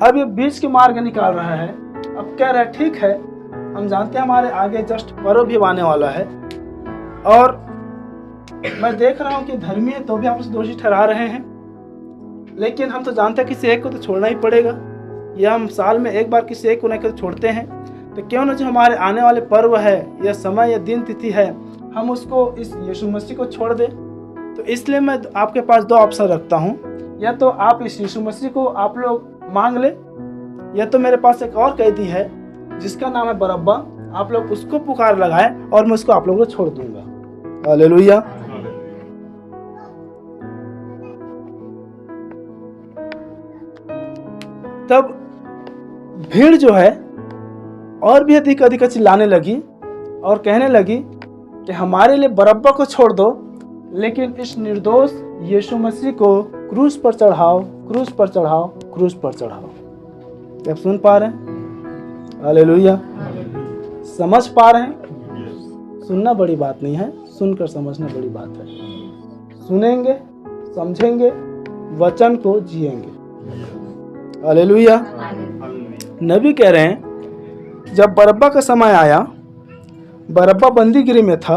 अब ये बीच के मार्ग निकाल रहा है। अब कह रहा है ठीक है, हम जानते हैं हमारे आगे जस्ट पर्व भी आने वाला है, और मैं देख रहा हूँ कि धर्मी है तो भी आप उसे दोषी ठहरा रहे हैं, लेकिन हम तो जानते हैं किसी एक को तो छोड़ना ही पड़ेगा, या हम साल में एक बार किसी एक को नहीं तो छोड़ते हैं, तो क्यों ना जो हमारे आने वाले पर्व है या समय या दिन तिथि है हम उसको इस यीशु मसीह को छोड़ दें। तो इसलिए मैं आपके पास दो ऑप्शन रखता हूँ, या तो आप इस यीशु मसीह को आप लोग मांग ले, या तो मेरे पास एक और कैदी है जिसका नाम है बरब्बा, आप लोग उसको पुकार लगाए और मैं उसको आप लोगों को छोड़ दूंगा। हालेलुया। तब भीड़ जो है और भी अधिक अधिक चिल्लाने लगी और कहने लगी कि हमारे लिए बरब्बा को छोड़ दो, लेकिन इस निर्दोष यीशु मसीह को क्रूस पर चढ़ाओ, क्रूस पर चढ़ाओ, क्रूस पर चढ़ाओ। क्या आप सुन पा रहे हैं? हालेलुया। समझ पा रहे हैं? सुनना बड़ी बात नहीं है, सुनकर समझना बड़ी बात है। सुनेंगे, समझेंगे, वचन को जिएंगे। हालेलुया। नबी कह रहे हैं जब बरब्बा का समय आया, बरब्बा बंदी गृह में था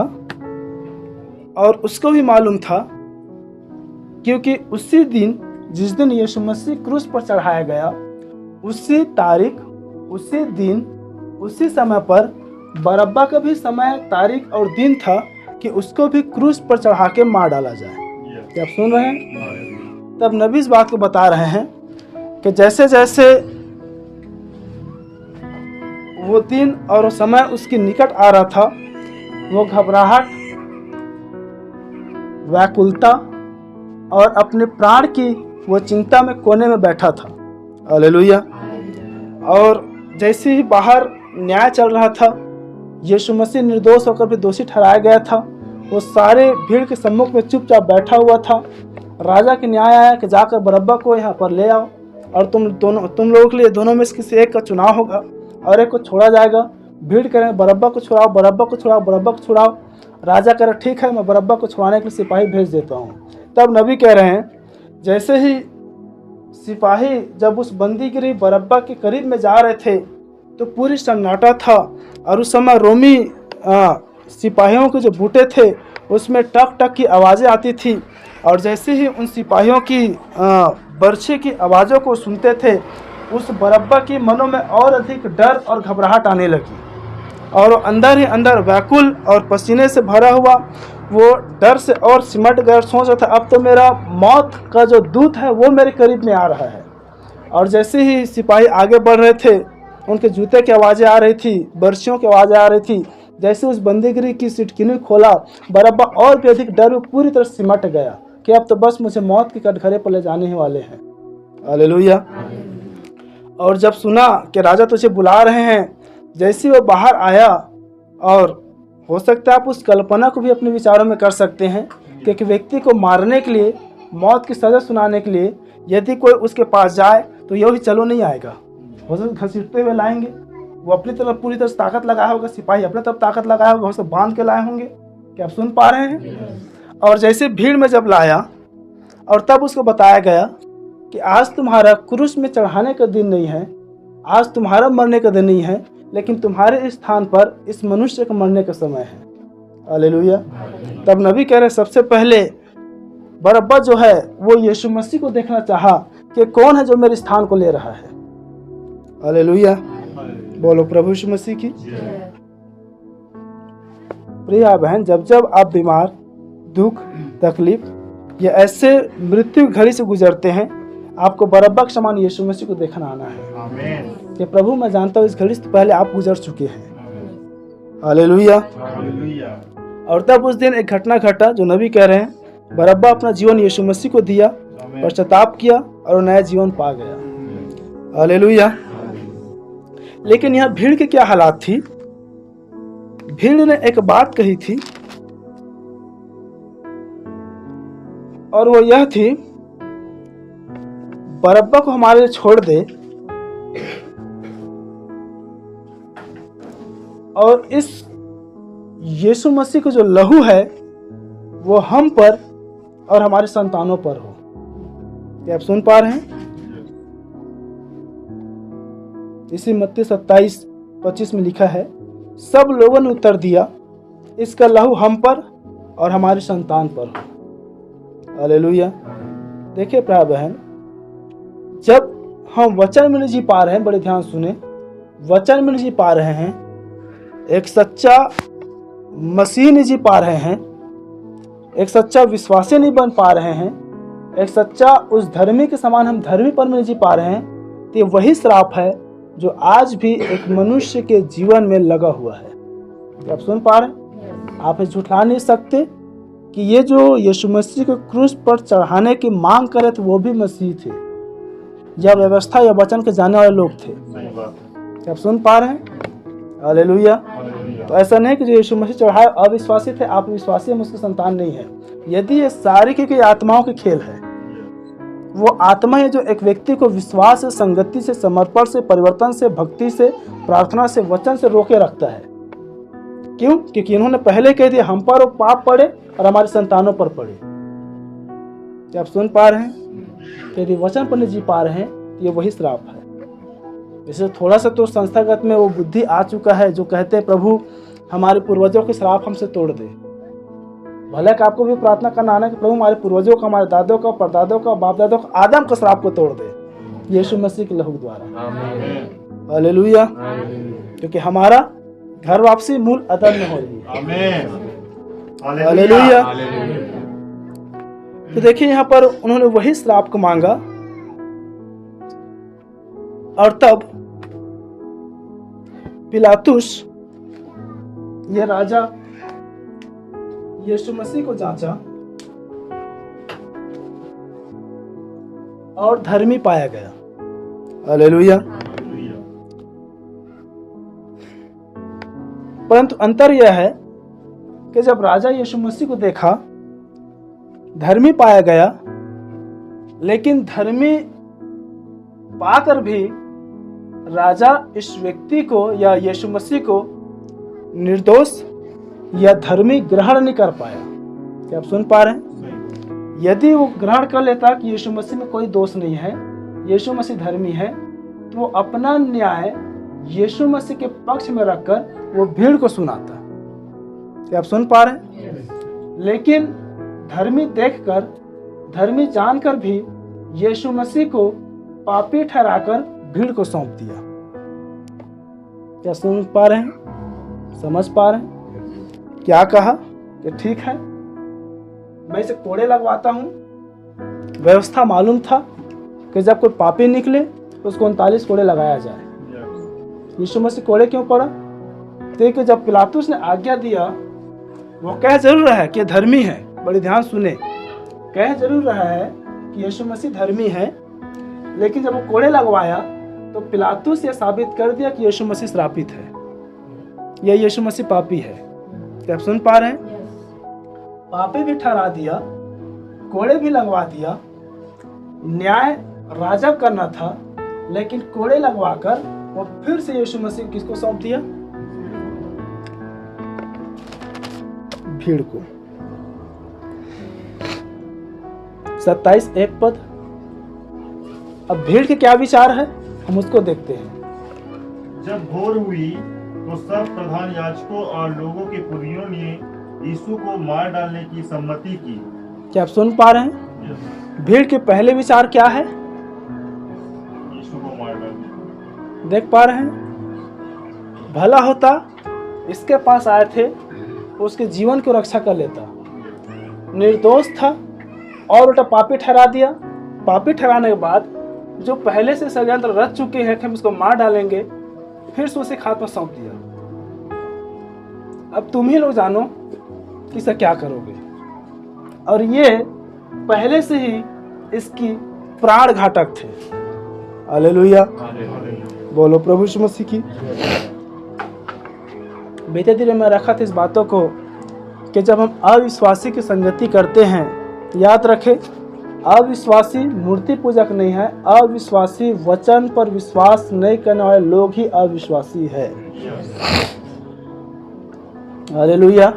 और उसको भी मालूम था, क्योंकि उसी दिन जिस दिन यीशु मसीह क्रूस पर चढ़ाया गया, उसी तारीख, उसी दिन, उसी समय पर बरब्बा का भी समय, तारीख और दिन था कि उसको भी क्रूस पर चढ़ा के मार डाला जाए। क्या आप सुन रहे हैं? तब नबी इस बात को बता रहे हैं कि जैसे जैसे वो दिन और वो समय उसके निकट आ रहा था, वो घबराहट, व्याकुलता और अपने प्राण की वो चिंता में कोने में बैठा था। हालेलुया। और जैसे ही बाहर न्याय चल रहा था, यीशु मसीह निर्दोष होकर भी दोषी ठहराया गया था। वो सारे भीड़ के सम्मुख में चुपचाप बैठा हुआ था। राजा के न्याय आया कि जाकर बरअब्बा को यहाँ पर ले आओ और तुम लोगों के लिए दोनों में से किसी एक का चुनाव होगा और एक को छोड़ा जाएगा। भीड़ कह रहे हैं बरअब्बा को छुड़ाओ, बरअब्बा को छुड़ाओ, बरअब्बा को छुड़ाओ। राजा कह रहा ठीक है, मैं बरअब्बा को छुड़ाने के लिए सिपाही भेज देता हूँ। तब नबी कह रहे हैं जैसे ही सिपाही जब उस बंदीगिरी बरअब्बा के करीब में जा रहे थे तो पूरी सन्नाटा था। और उस समय रोमी सिपाहियों के जो बूटे थे उसमें टक टक की आवाज़ें आती थी। और जैसे ही उन सिपाहियों की बर्छी की आवाज़ों को सुनते थे, उस बरअब्बा की मनों में और अधिक डर और घबराहट आने लगी और अंदर ही अंदर व्याकुल और पसीने से भरा हुआ वो डर से और सिमट गया। सोच रहा था अब तो मेरा मौत का जो दूत है वो मेरे करीब में आ रहा है। और जैसे ही सिपाही आगे बढ़ रहे थे, उनके जूते की आवाज़ें आ रही थी, बर्छियों की आवाज़ें आ रही थी। जैसे उस बंदीगिरी की सिटकिनी खोला, बरअब्बा और भी अधिक डर में पूरी तरह सिमट गया कि अब तो बस मुझे मौत के कटघरे पर ले जाने ही वाले हैं। हालेलुया। और जब सुना कि राजा तुझे बुला रहे हैं, जैसे वो बाहर आया, और हो सकता है आप उस कल्पना को भी अपने विचारों में कर सकते हैं कि एक व्यक्ति को मारने के लिए, मौत की सज़ा सुनाने के लिए यदि कोई उसके पास जाए तो यही चलो नहीं आएगा, हो सकता घसीटते हुए लाएंगे। वो अपनी तरफ पूरी तरह ताकत लगाया होगा, सिपाही अपनी तरफ ताकत लगाया होगा, उसे बांध के लाए होंगे। क्या आप सुन पा रहे हैं? और जैसे भीड़ में जब लाया और तब उसको बताया गया कि आज तुम्हारा क्रूस में चढ़ाने का दिन नहीं है, आज तुम्हारा मरने का दिन नहीं है, लेकिन तुम्हारे स्थान पर इस मनुष्य के मरने का समय है। हालेलुया। तब नबी कह रहे सबसे पहले बरअब्बा जो है वो यीशु मसीह को देखना चाहा कि कौन है जो मेरे स्थान को ले रहा है। हालेलुया। बोलो प्रभु यीशु मसीह की। प्रिय बहन, जब जब आप बीमार, दुख, तकलीफ या ऐसे मृत्यु घड़ी से गुजरते हैं, आपको बरअब्बा के समान यीशु मसीह को देखना आना है। आमीन। कि प्रभु मैं जानता हूँ इस घड़ी से पहले आप गुजर चुके हैं। हालेलुया। हालेलुया। और तब उस दिन एक घटना घटा जो नबी कह रहे हैं, बरअब्बा अपना जीवन यीशु मसीह को दिया, पश्चाताप किया और नया जीवन पा गया। हालेलुया। लेकिन यहाँ भीड़ की क्या हालात थी? भीड़ ने एक बात कही थी और वो यह थी, बरअब्बा को हमारे लिए छोड़ दे और इस यीशु मसीह का जो लहू है वो हम पर और हमारे संतानों पर हो। क्या आप सुन पा रहे हैं? इसी मत्ती 27:25 में लिखा है, सब लोगों ने उत्तर दिया, इसका लहू हम पर और हमारी संतान पर हो। हालेलुया। देखिए प्यारे बहन, जब हम वचन में नहीं जी पा रहे हैं, बड़े ध्यान सुने, वचन में नहीं जी पा रहे हैं, एक सच्चा मसीह नहीं जी पा रहे हैं, एक सच्चा विश्वासी नहीं बन पा रहे हैं, एक सच्चा उस धर्मी के समान हम धर्मी पर नहीं जी पा रहे हैं, तो ये वही श्राप है जो आज भी एक मनुष्य के जीवन में लगा हुआ है। क्या आप सुन पा रहे हैं? आप झूठा नहीं सकते कि ये जो यीशु मसीह को क्रूस पर चढ़ाने की मांग करे थे वो भी मसीह थे, या व्यवस्था या वचन के जाने वाले लोग थे। सही बात है। क्या आप सुन पा रहे हैं? हालेलुया। तो ऐसा नहीं कि जो यीशु मसीह चढ़ाए अविश्वासी थे, आप विश्वासी हम उसके संतान नहीं है। यदि ये सारी की आत्माओं के खेल है, वो आत्मा है जो एक व्यक्ति को विश्वास से, संगति से, समर्पण से, परिवर्तन से, भक्ति से, प्रार्थना से, वचन से रोके रखता है। क्यों? क्योंकि इन्होंने पहले कह दिया हम पर वो पाप पड़े और हमारे संतानों पर पड़े। क्या आप सुन पा रहे हैं? यदि वचन पर नहीं जी पा रहे हैं तो ये वही श्राप है। जैसे थोड़ा सा तो संस्थागत में वो बुद्धि आ चुका है जो कहते हैं प्रभु हमारे पूर्वजों के श्राप हमसे तोड़ दे। भले कि आपको भी प्रार्थना करना आना कि प्रभु हमारे पूर्वजों का, हमारे दादों का, परदादों का, बाप दादों का, आदम का श्राप को तोड़ दे यीशु मसीह के लहू द्वारा। हालेलुया। क्योंकि हमारा घर वापसी मूल अदन में हो रही है। आमीन। हालेलुया। तो देखिए यहाँ पर उन्होंने वही श्राप को मांगा और तब पिलातुस यह राजा यीशु मसीह को जांचा और धर्मी पाया गया। हालेलुया। हालेलुया। परंतु अंतर यह है कि जब राजा यीशु मसीह को देखा, धर्मी पाया गया, लेकिन धर्मी पाकर भी राजा इस व्यक्ति को या यीशु मसीह को निर्दोष या धर्मी ग्रहण नहीं कर पाया। क्या आप सुन पा रहे हैं? यदि वो ग्रहण कर लेता कि यीशु मसीह में कोई दोष नहीं है, यीशु मसीह धर्मी है, तो वो अपना न्याय यीशु मसीह के पक्ष में रखकर वो भीड़ को सुनाता। क्या आप सुन पा रहे हैं? लेकिन धर्मी देखकर, धर्मी जानकर भी यीशु मसीह को पापी ठहराकर भीड़ को सौंप दिया। क्या सुन पा रहे हैं? समझ पा रहे हैं? क्या कहा कि ठीक है, मैं इसे कोड़े लगवाता हूं। व्यवस्था मालूम था कि जब कोई पापी निकले तो उसको 39 कोड़े लगाया जाए। यीशु मसीह कोड़े क्यों पड़ा? देखिए, जब पिलातुस ने आज्ञा दिया, वो कह जरूर रहा है कि धर्मी है, बड़ी ध्यान सुने, कह जरूर रहा है कि यीशु मसीह धर्मी है, लेकिन जब वो कोड़े लगवाया तो पिलातुस ये साबित कर दिया कि यीशु मसीह श्रापित है या यीशु मसीह पापी है। क्या आप सुन पा रहे हैं? पापी भी ठहरा दिया, कोड़े भी लगवा दिया। न्याय राजा करना था, लेकिन कोड़े लगवाकर वो फिर से यीशु मसीह किसको सौंप दिया? भीड़ को। 27 एक पद। अब भीड़ के क्या विचार है, हम उसको देखते हैं। जब भोर हुई तो सब प्रधान याजकों और लोगों के पुरनियों ने यीशु को मार डालने की सम्मति की। क्या आप सुन पा रहे हैं? भीड़ के पहले विचार क्या है? यीशु को मार डालने। देख पा रहे हैं? भला होता इसके पास आए थे, उसके जीवन की रक्षा कर लेता। निर्दोष था और उल्टा पापी ठहरा दिया। पापी ठहराने के बाद जो पहले से षड्यंत्र रच चुके हैं कि हम इसको मार डालेंगे, फिर से उसे हाथ में सौंप दिया। अब तुम ही लोग जानो कि इसे क्या करोगे। और ये पहले से ही इसकी प्राण घातक थे। हालेलुया। बोलो प्रभु यीशु मसीह की। बीते दिन में रखा था इस बातों को कि जब हम अविश्वासी की संगति करते हैं, याद रखें, अविश्वासी मूर्ति पूजक नहीं है, अविश्वासी वचन पर विश्वास नहीं करने वाले लोग ही अविश्वासी है। हालेलुया।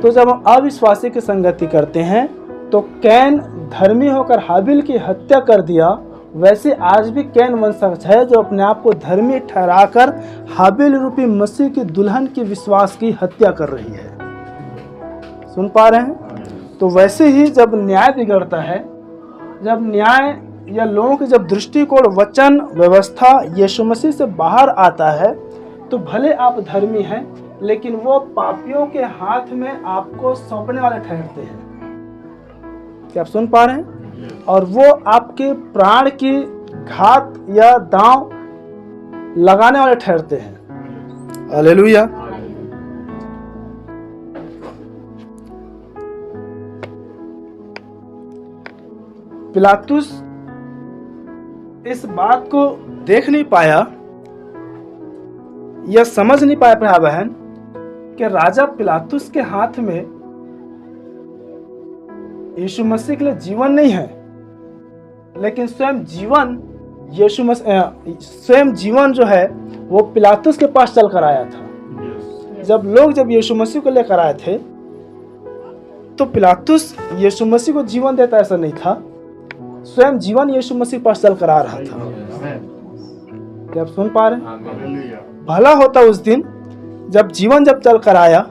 तो जब हम अविश्वासी की संगति करते हैं तो कैन धर्मी होकर हाबिल की हत्या कर दिया, वैसे आज भी कैन वंशज है जो अपने आप को धर्मी ठहराकर हाबिल रूपी मसीह की दुल्हन की विश्वास की हत्या कर रही है। सुन पा रहे हैं? तो वैसे ही जब न्याय बिगड़ता है, जब न्याय या लोगों के जब दृष्टिकोण, वचन, व्यवस्था यीशु मसीह से बाहर आता है, तो भले आप धर्मी हैं, लेकिन वो पापियों के हाथ में आपको सौंपने वाले ठहरते हैं। क्या आप सुन पा रहे हैं? और वो आपके प्राण की घात या दांव लगाने वाले ठहरते हैं। हालेलुया। पिलातुस इस बात को देख नहीं पाया या समझ नहीं पाया भाई बहन कि राजा पिलातुस के हाथ में यीशु मसीह के लिए जीवन नहीं है, लेकिन स्वयं जीवन जो है वो पिलातुस के पास चल कर आया था। जब यीशु मसीह को लेकर आए थे तो पिलातुस यीशु मसीह को जीवन देता ऐसा नहीं था, स्वयं जीवन यीशु मसीह के पास चल कर आ रहा था। क्या आप सुन पा रहे हैं? भला होता उस दिन जब जीवन चल कर आया,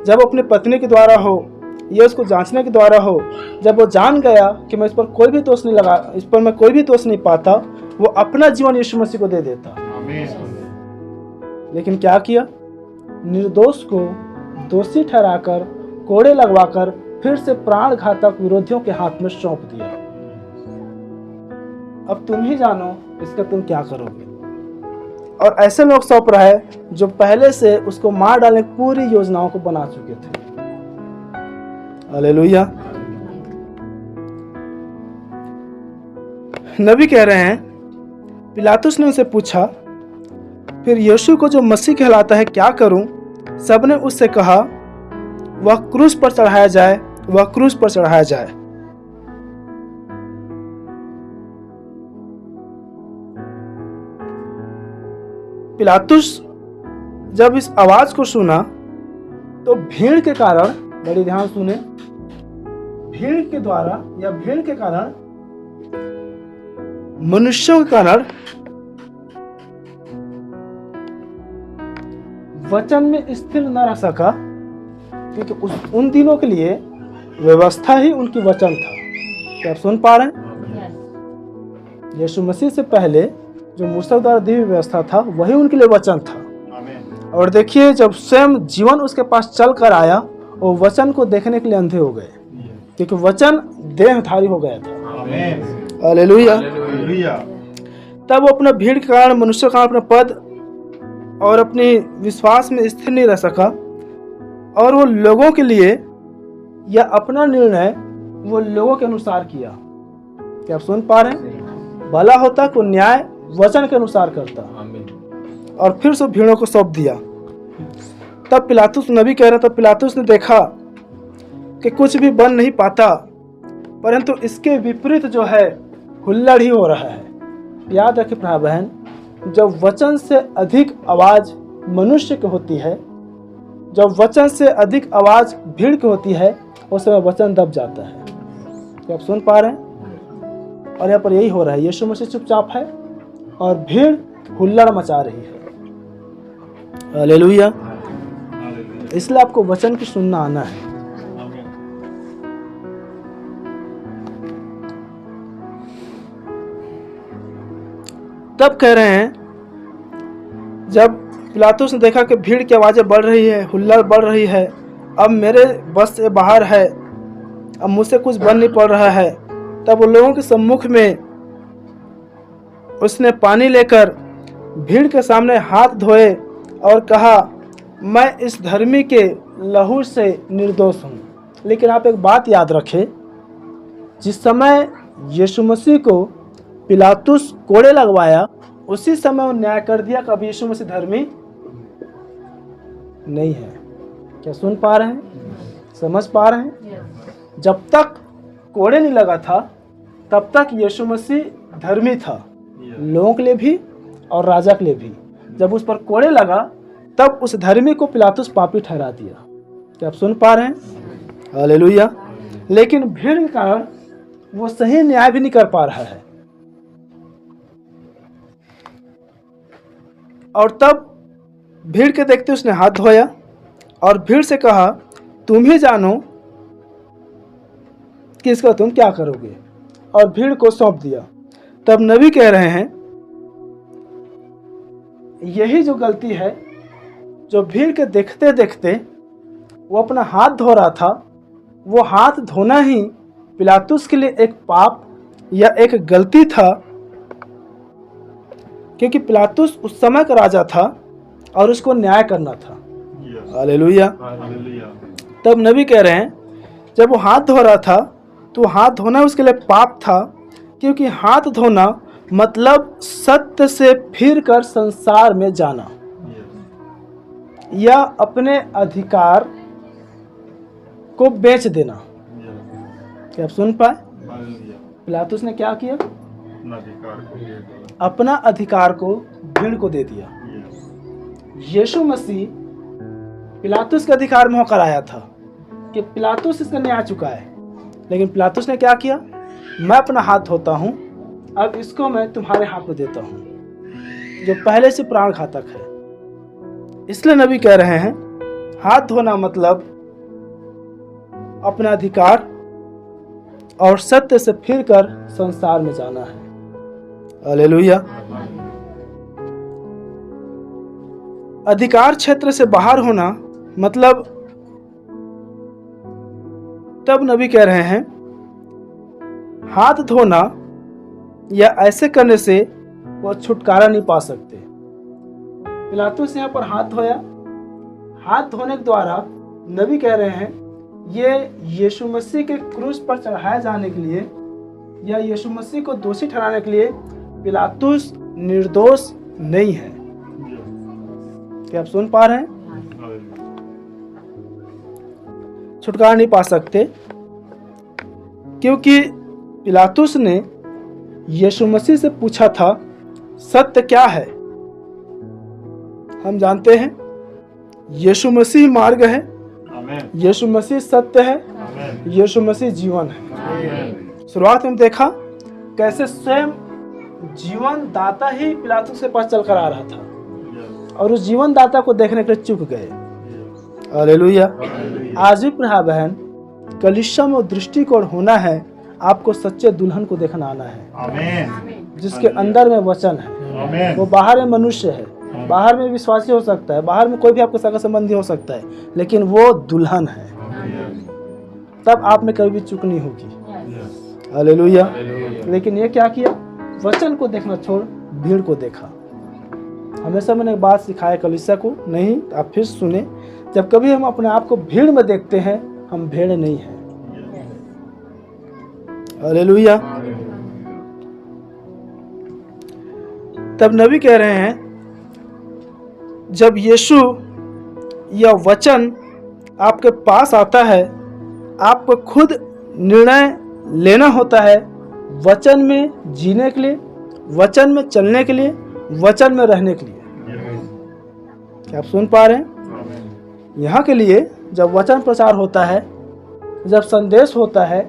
जब अपनी पत्नी के द्वारा हो या उसको जांचने के द्वारा हो, जब वो जान गया कि मैं इस पर कोई भी दोष नहीं लगा, इस पर मैं कोई भी दोष नहीं पाता, वो अपना जीवन यीशु मसीह को दे देता। लेकिन क्या किया? निर्दोष को दोषी ठहराकर, कोड़े लगवाकर फिर से प्राण घातक विरोधियों के हाथ में सौंप दिया। अब तुम ही जानो इसका तुम क्या करोगे। और ऐसे लोग सौंप रहे हैं जो पहले से उसको मार डालने की पूरी योजनाओं को बना चुके थे। हालेलुया। नबी कह रहे हैं, पिलातुस ने उनसे पूछा, फिर यीशु को जो मसीह कहलाता है क्या करूं? सबने उससे कहा, वह क्रूस पर चढ़ाया जाए, वह क्रूस पर चढ़ाया जाए। पिलातुस जब इस आवाज को सुना तो भीड़ के कारण, बड़ी ध्यान सुने, भीड़ के द्वारा या भीड़ के कारण, मनुष्यों के कारण वचन में स्थिर न रह सका, क्योंकि उन दिनों के लिए व्यवस्था ही उनकी वचन था। क्या आप सुन पा रहे हैं? यीशु मसीह से पहले जो मूसा द्वारा दी हुई व्यवस्था था वही उनके लिए वचन था। और देखिए, जब स्वयं जीवन उसके पास चल कर आया, वो वचन को देखने के लिए अंधे हो गए, क्योंकि वचन देहधारी हो गया था। हालेलुया। तब वो अपना भीड़ के कारण, मनुष्य के कारण अपना पद और अपनी विश्वास में स्थिर नहीं रह सका, और वो लोगों के लिए या अपना निर्णय वो लोगों के अनुसार किया। क्या आप सुन पा रहे हैं? भला होता को न्याय वचन के अनुसार करता, और फिर सब भीड़ों को सौंप दिया। तब पिलातुस, नबी कह रहा था, पिलातुस ने देखा कि कुछ भी बन नहीं पाता, परंतु इसके विपरीत जो है हुल्लड़ ही हो रहा है। याद रखें भाई बहन, जब वचन से अधिक आवाज मनुष्य की होती है, जब वचन से अधिक आवाज भीड़ की होती है, उस समय वचन दब जाता है। तो आप सुन पा रहे हैं? और यहाँ पर यही हो रहा है। यीशु मसीह चुपचाप है और भीड़ हुल्लड़ मचा रही है। हालेलुया। इसलिए आपको वचन की सुनना आना है। तब कह रहे हैं, जब पिलातुस ने देखा कि भीड़ की आवाजें बढ़ रही है, हुल्लड़ बढ़ रही है, अब मेरे बस से बाहर है, अब मुझसे कुछ बन नहीं पड़ रहा है, तब उन लोगों के सम्मुख में उसने पानी लेकर भीड़ के सामने हाथ धोए और कहा, मैं इस धर्मी के लहू से निर्दोष हूँ। लेकिन आप एक बात याद रखें, जिस समय यीशु मसीह को पिलातुस कोड़े लगवाया, उसी समय वो न्याय कर दिया कि अब यीशु मसीह धर्मी नहीं है। क्या सुन पा रहे हैं? समझ पा रहे हैं? जब तक कोड़े नहीं लगा था तब तक यीशु मसीह धर्मी था, लोगों के लिए भी और राजा के लिए भी। जब उस पर कोड़े लगा तब उस धर्मी को पिलातुस पापी ठहरा दिया। क्या आप सुन पा रहे हैं? हालेलुया। लेकिन भीड़ के कारण वो सही न्याय भी नहीं कर पा रहा है। और तब भीड़ के देखते उसने हाथ धोया और भीड़ से कहा, तुम ही जानो कि इसका तुम क्या करोगे, और भीड़ को सौंप दिया। तब नबी कह रहे हैं, यही जो गलती है, जो भीड़ के देखते देखते वो अपना हाथ धो रहा था, वो हाथ धोना ही पिलातुस के लिए एक पाप या एक गलती था, क्योंकि पिलातुस उस समय का राजा था और उसको न्याय करना था। हालेलुया। तब नबी कह रहे हैं, जब वो हाथ धो रहा था तो हाथ धोना उसके लिए पाप था, क्योंकि हाथ धोना मतलब सत्य से फिर कर संसार में जाना या अपने अधिकार को बेच देना। क्या आप सुन पाए? पिलातुस ने क्या किया? अपना अधिकार को भीड़ को दे दिया। यीशु मसीह पिलातुस के अधिकार में होकर आया था कि पिलातुस इसका न्याय चुकाए, लेकिन पिलातुस ने क्या किया? मैं अपना हाथ धोता हूं, अब इसको मैं तुम्हारे हाथ में देता हूं, जो पहले से प्राण घातक है। इसलिए नबी कह रहे हैं, हाथ धोना मतलब अपना अधिकार और सत्य से फिर कर संसार में जाना है। हालेलुया। अधिकार क्षेत्र से बाहर होना मतलब, तब नबी कह रहे हैं, हाथ धोना या ऐसे करने से वो छुटकारा नहीं पा सकते। पिलातुस यहाँ पर हाथ धोया, हाथ धोने के द्वारा नबी कह रहे हैं ये यीशु मसीह के क्रूस पर चढ़ाए जाने के लिए या यीशु मसीह को दोषी ठहराने के लिए पिलातुस निर्दोष नहीं है। क्या आप सुन पा रहे हैं? छुटकारा नहीं पा सकते, क्योंकि पिलातुस ने यीशु मसीह से पूछा था सत्य क्या है। हम जानते हैं यीशु मसीह मार्ग है, यीशु मसीह सत्य है, यीशु मसीह जीवन है। शुरुआत में देखा कैसे स्वयं जीवन दाता ही पिलातुस के पास चलकर आ रहा था और उस जीवन दाता को देखने के लिए चुक गए। हालेलुया। आज भी भाई बहन, कलीसिया में दृष्टिकोण होना है, आपको सच्चे दुल्हन को देखना आना है, जिसके अंदर में वचन है। वो बाहर में मनुष्य है, बाहर में विश्वासी हो सकता है, बाहर में कोई भी आपका सगा संबंधी हो सकता है, लेकिन वो दुल्हन है। तब आप में कभी भी चूक नहीं होगी। हालेलुया। लेकिन ये क्या किया? वचन को देखना छोड़ भीड़ को देखा। हमेशा मैंने एक बात सिखाया कलीसिया को, नहीं आप फिर सुने, जब कभी हम अपने आप को भीड़ में देखते हैं, हम भेड़ नहीं हैं। हालेलुया। तब नबी कह रहे हैं, जब यीशु या वचन आपके पास आता है, आपको खुद निर्णय लेना होता है वचन में जीने के लिए, वचन में चलने के लिए, वचन में रहने के लिए। क्या आप सुन पा रहे हैं? यहाँ के लिए जब वचन प्रचार होता है, जब संदेश होता है,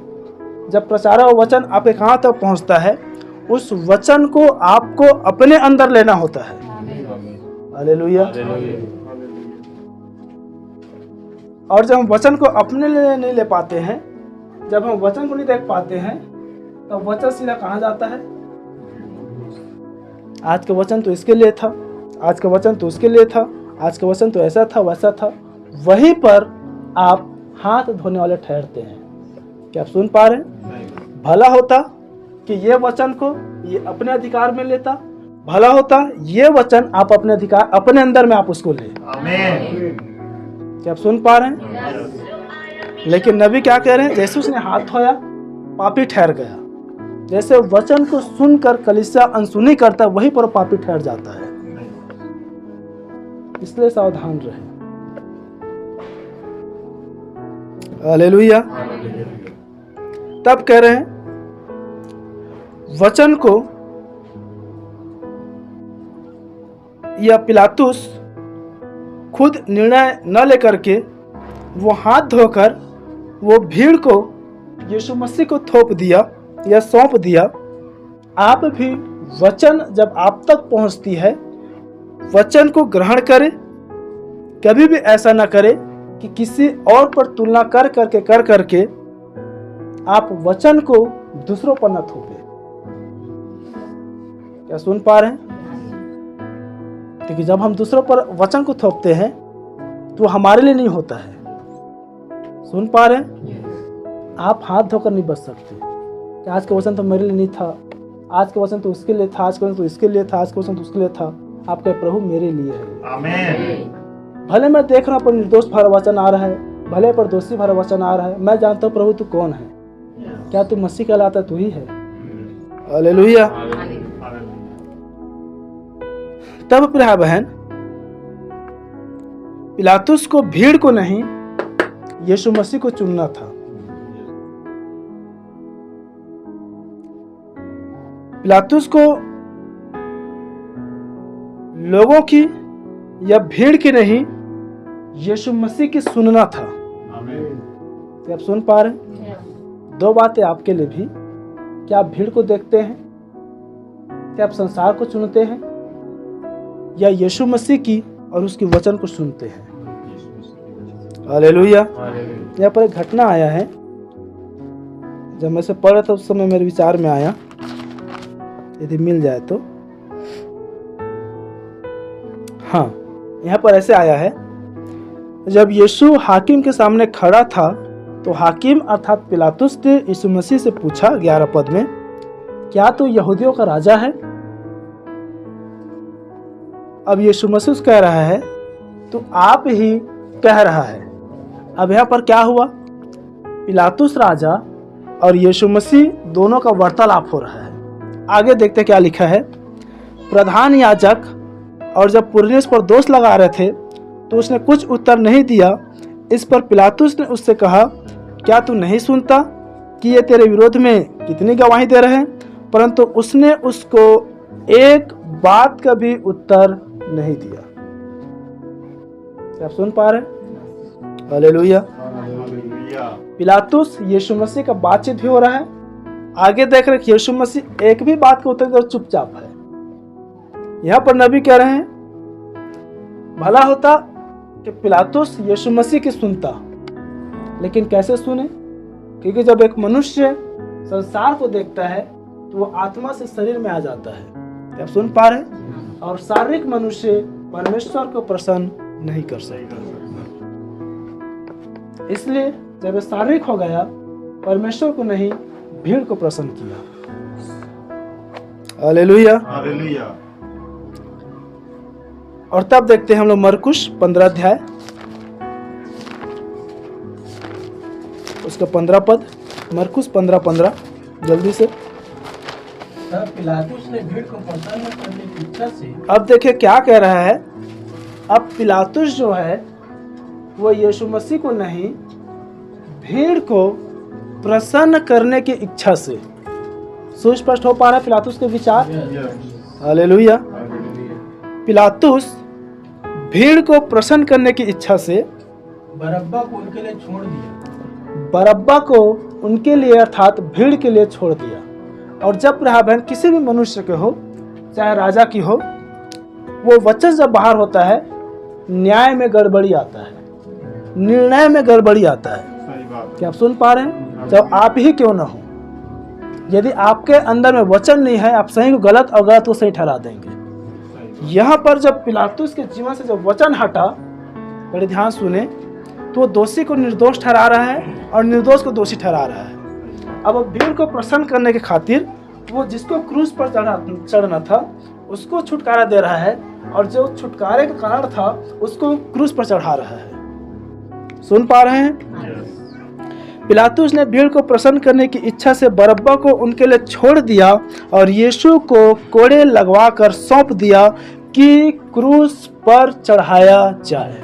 जब प्रचार और वचन आपके कहाँ तक पहुँचता है, उस वचन को आपको अपने अंदर लेना होता है। हालेलुया। और जब हम वचन को अपने लिए नहीं ले पाते हैं, जब हम वचन को नहीं देख पाते हैं, तो वचन सीधा कहाँ जाता है? आज का वचन तो इसके लिए था, आज का वचन तो उसके लिए था, आज का वचन तो ऐसा था वैसा था। वहीं पर आप हाथ धोने वाले ठहरते हैं। क्या आप सुन पा रहे हैं? भला होता कि ये वचन को ये अपने अधिकार में लेता, भला होता ये वचन आप अपने अधिकार, अपने अंदर में आप उसको ले। क्या आप सुन पा रहे हैं? लेकिन नबी क्या कह रहे हैं? जैसे उसने हाथ धोया, पापी ठहर गया। जैसे वचन को सुनकर कलीसिया अनसुनी करता है, वहीं पर पापी ठहर जाता है। इसलिए सावधान रहे। हालेलुया। तब कह रहे हैं, वचन को या पिलातुस खुद निर्णय न लेकर के वो हाथ धोकर वो भीड़ को यीशु मसीह को थोप दिया या सौंप दिया। आप भी वचन जब आप तक पहुंचती है, वचन को ग्रहण करें। कभी भी ऐसा ना करें कि किसी और पर तुलना कर करके आप वचन को दूसरों पर न थोपे। क्या सुन पा रहे हैं? क्योंकि जब हम दूसरों पर वचन को थोपते हैं तो हमारे लिए नहीं होता है। सुन पा रहे हैं? आप हाथ धोकर नहीं बच सकते कि आज का वचन तो मेरे लिए नहीं था, आज का वचन तो उसके लिए था, आज का वचन तो इसके लिए था, आज का वचन तो उसके लिए था। आपका प्रभु मेरे लिए है। आमीन। भले मैं देख रहा हूं पर निर्दोष भरा वचन आ रहा है, भले पर दोषी भरा वचन आ रहा है, मैं जानता हूं प्रभु तू कौन है। क्या तू मसीह कहलाता? तू ही है। हालेलुया। तब प्रिय बहन, पिलातुस को भीड़ को नहीं, यीशु मसीह को चुनना था। पिलातुस को लोगों की या भीड़ की नहीं, यीशु मसीह की सुनना था। क्या आप सुन पा रहे हैं? दो बातें आपके लिए भी। क्या आप भीड़ को देखते हैं? क्या आप संसार को चुनते हैं या यीशु मसीह की और उसके वचन को सुनते हैं? हालेलुया। यहाँ पर एक घटना आया है, जब मैं से पढ़ रहा था उस समय मेरे विचार में आया, यदि मिल जाए तो। हाँ, यहाँ पर ऐसे आया है, जब यीशु हाकिम के सामने खड़ा था तो हाकिम अर्थात पिलातुस ने यीशु मसीह से पूछा 11 पद में, क्या तू यहूदियों का राजा है? अब यीशु मसीह कह रहा है तो आप ही कह रहा है। अब यहाँ पर क्या हुआ? पिलातुस राजा और यीशु मसीह दोनों का वार्तालाप हो रहा है। आगे देखते क्या लिखा है। प्रधान याजक और जब पुरनियुस पर दोष लगा रहे थे तो उसने कुछ उत्तर नहीं दिया। इस पर पिलातुस ने उससे कहा, क्या तू नहीं सुनता कि ये तेरे विरोध में कितनी गवाही दे रहे हैं? परंतु उसने उसको एक बात का भी उत्तर नहीं दिया। क्या आप सुन पा रहे हैं? हालेलुया। हालेलुया। पिलातुस यीशु मसीह का बातचीत भी हो रहा है। आगे देख रहे कि यीशु मसीह एक भी बात का उत्तर देकर चुपचाप है। यहाँ पर नबी कह रहे हैं, भला होता कि पिलातुस यीशु मसीह की सुनता, लेकिन कैसे सुने? क्योंकि जब एक मनुष्य संसार को देखता है तो वो आत्मा से शरीर में आ जाता है। क्या आप सुन पा रहे हैं? और शारीरिक मनुष्य परमेश्वर को प्रसन्न नहीं कर सकता। इसलिए जब ये शारीरिक हो गया, परमेश्वर को नहीं भीड़ को प्रसन्न किया। हालेलुया। हालेलुया। और तब देखते हैं हम लोग मरकुस 15 अध्याय उसका 15 पद। मरकुस 15:15 जल्दी से। तब पिलातुस ने भीड़ को प्रसन्न करने की इच्छा से अब देखिए क्या कह रहा है। अब पिलातुस जो है वो यीशु मसीह को नहीं, भीड़ को प्रसन्न करने की इच्छा से। सुस्पष्ट हो पा रहा है पिलातुस के विचार? हालेलुया। पिलातुस भीड़ को प्रसन्न करने की इच्छा से बरअब्बा को उनके लिए छोड़ दिया। बरअब्बा को उनके लिए अर्थात भीड़ के लिए छोड़ दिया। और जब रहा बहन किसी भी मनुष्य के हो, चाहे राजा की हो, वो वचन जब बाहर होता है, न्याय में गड़बड़ी आता है, निर्णय में गड़बड़ी आता है। सही बात। क्या आप सुन पा रहे हैं? जब आप ही क्यों ना हो, यदि आपके अंदर में वचन नहीं है, आप सही को गलत और गलत को सही ठहरा देंगे। यहाँ पर जब पिलातुस के जीवन से जब वचन हटा, बड़े ध्यान सुने, तो वो दोषी को निर्दोष ठहरा रहा है और निर्दोष को दोषी ठहरा रहा है। अब भीड़ को प्रसन्न करने के खातिर वो जिसको क्रूस पर चढ़ना था उसको छुटकारा दे रहा है, और जो छुटकारे का कारण था उसको क्रूस पर चढ़ा रहा है। सुन पा रहे हैं? पिलातुस ने भीड़ को प्रसन्न करने की इच्छा से बरअब्बा को उनके लिए छोड़ दिया और यीशु को कोड़े लगवाकर सौंप दिया कि क्रूस पर चढ़ाया जाए।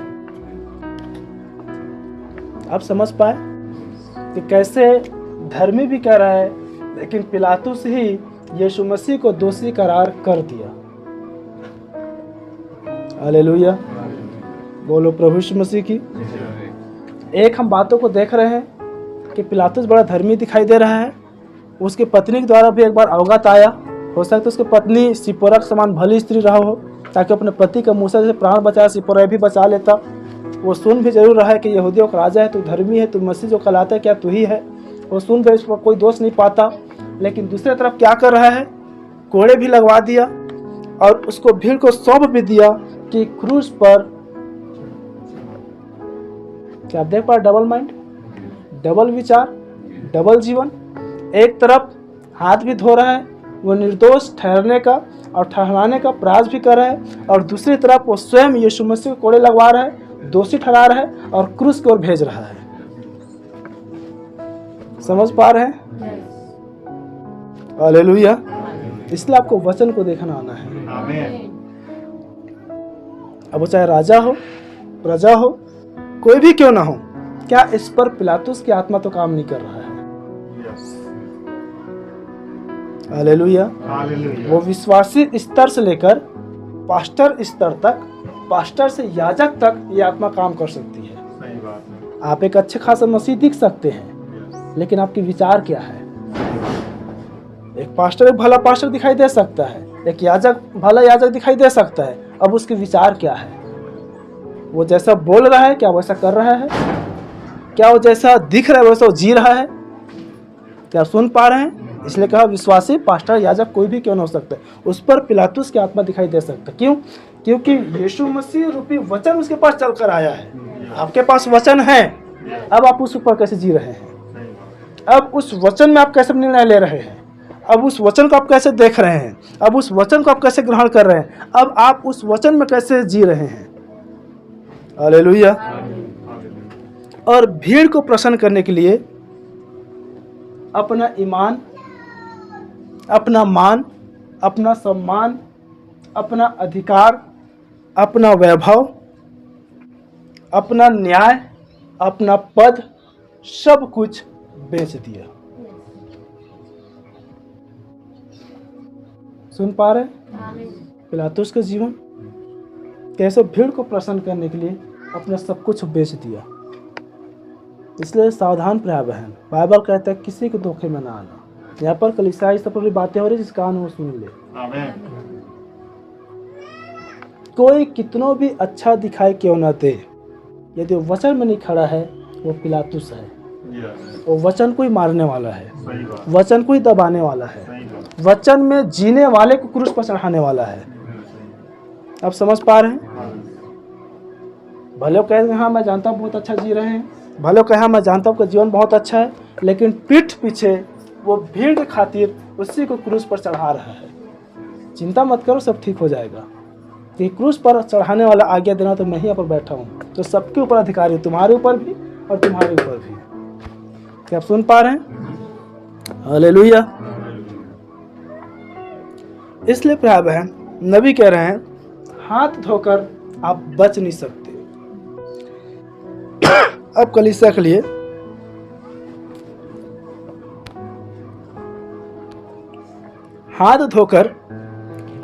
आप समझ पाए कि कैसे धर्मी भी कह रहा है, लेकिन पिलातुस ही यीशु मसीह को दोषी करार कर दिया। हालेलुया। बोलो प्रभु यीशु मसीह की। एक हम बातों को देख रहे हैं कि पिलातुस बड़ा धर्मी दिखाई दे रहा है। उसकी पत्नी के द्वारा भी एक बार अवगत आया। हो सकता है उसकी पत्नी सिपोरा के समान भली स्त्री रहा हो, ताकि अपने पति का मूसा से प्राण बचाया, सिपोरा भी बचा लेता। वो सुन भी जरूर रहा है कि यहूदियों का राजा है, तू धर्मी है, तू मसीह जो कहलाता है, क्या तू ही है? वो सुन भी इस पर कोई दोष नहीं पाता। लेकिन दूसरी तरफ क्या कर रहा है? कोड़े भी लगवा दिया और उसको भीड़ को सौंप भी दिया कि क्रूस पर। क्या आप देख पा? डबल माइंड, डबल विचार, डबल जीवन। एक तरफ हाथ भी धो रहा है, वो निर्दोष ठहरने का और ठहराने का प्रयास भी कर रहा है, और दूसरी तरफ वो स्वयं यीशु मसीह को कोड़े लगवा रहा है, दोषी ठहरा रहा है और क्रूस की ओर भेज रहा है। समझ पा रहे हैं? हालेलुया। इसलिए आपको वचन को देखना आना है। आमीन। अब वो चाहे राजा हो, प्रजा हो, कोई भी क्यों ना हो, क्या इस पर पिलातुस की आत्मा तो काम नहीं कर रहा है? हालेलुया। हालेलुया। वो विश्वासी स्तर से लेकर पास्टर स्तर तक, पास्टर से याजक तक ये आत्मा काम कर सकती है। सही बात है। आप एक अच्छे खासा मसीह दिख सकते हैं, लेकिन आपके विचार क्या है? एक पास्टर एक भला पास्टर दिखाई दे सकता है, एक याजक भला याजक दिखाई दे सकता है। अब उसके विचार क्या है? वो जैसा बोल रहा है क्या वैसा कर रहा है? क्या वो जैसा दिख रहा है वैसा वो जी रहा है? क्या सुन पा रहे हैं? इसलिए कहा विश्वासी पास्टर याजक कोई भी क्यों ना हो सकता है, उस पर पिलातुस की आत्मा दिखाई दे सकता है। क्यों? क्योंकि यीशु मसीह रूपी वचन उसके पास चलकर आया है। आपके पास वचन है, अब आप उस ऊपर कैसे जी रहे हैं? अब उस वचन में आप कैसे निर्णय ले रहे हैं? अब उस वचन को आप कैसे देख रहे हैं? अब उस वचन को आप कैसे ग्रहण कर रहे हैं? अब आप उस वचन में कैसे जी रहे हैं? हालेलुया। और भीड़ को प्रसन्न करने के लिए अपना ईमान, अपना मान, अपना सम्मान, अपना अधिकार, अपना वैभव, अपना न्याय, अपना पद, सब कुछ बेच दिया। सुन पा रहे? पिलातुस का जीवन कैसे भीड़ को प्रसन्न करने के लिए अपना सब कुछ बेच दिया। इसलिए सावधान प्रिय बहन, बाइबल कहता है किसी के धोखे में ना आना। यहाँ पर कलीसिया इस पर बातें हो रही, जिस कान वो सुन ले। आमीन। कोई कितनों भी अच्छा दिखाई क्यों ना दे, यदि वो वचन में नहीं खड़ा है, वो पिलातुस है। यस, वो वचन को ही मारने वाला है, सही बात, वचन को ही दबाने वाला है, सही बात। वचन में जीने वाले को क्रूस पर चढ़ाने वाला है। आप समझ पा रहे हैं? हाँ, भले वो कहें हाँ मैं जानता हूँ बहुत अच्छा जी रहे हैं, भले वो कहे हाँ मैं जानता हूँ कि जीवन बहुत अच्छा है, लेकिन पीठ पीछे वो भीड़ के खातिर उसी को क्रूस पर चढ़ा रहा है। चिंता मत करो, सब ठीक हो जाएगा। कि क्रूस पर चढ़ाने वाला आज्ञा देना तो मैं ही यहाँ पर बैठा हूँ, तो सबके ऊपर अधिकारी हूँ, तुम्हारे ऊपर भी और तुम्हारे ऊपर भी। क्या आप सुन पा रहे हैं? हालेलुया। इसलिए प्रिय बहन, नबी कह रहे हैं हाथ धोकर आप बच नहीं सकते। अब कलीसिया के लिए हाथ धोकर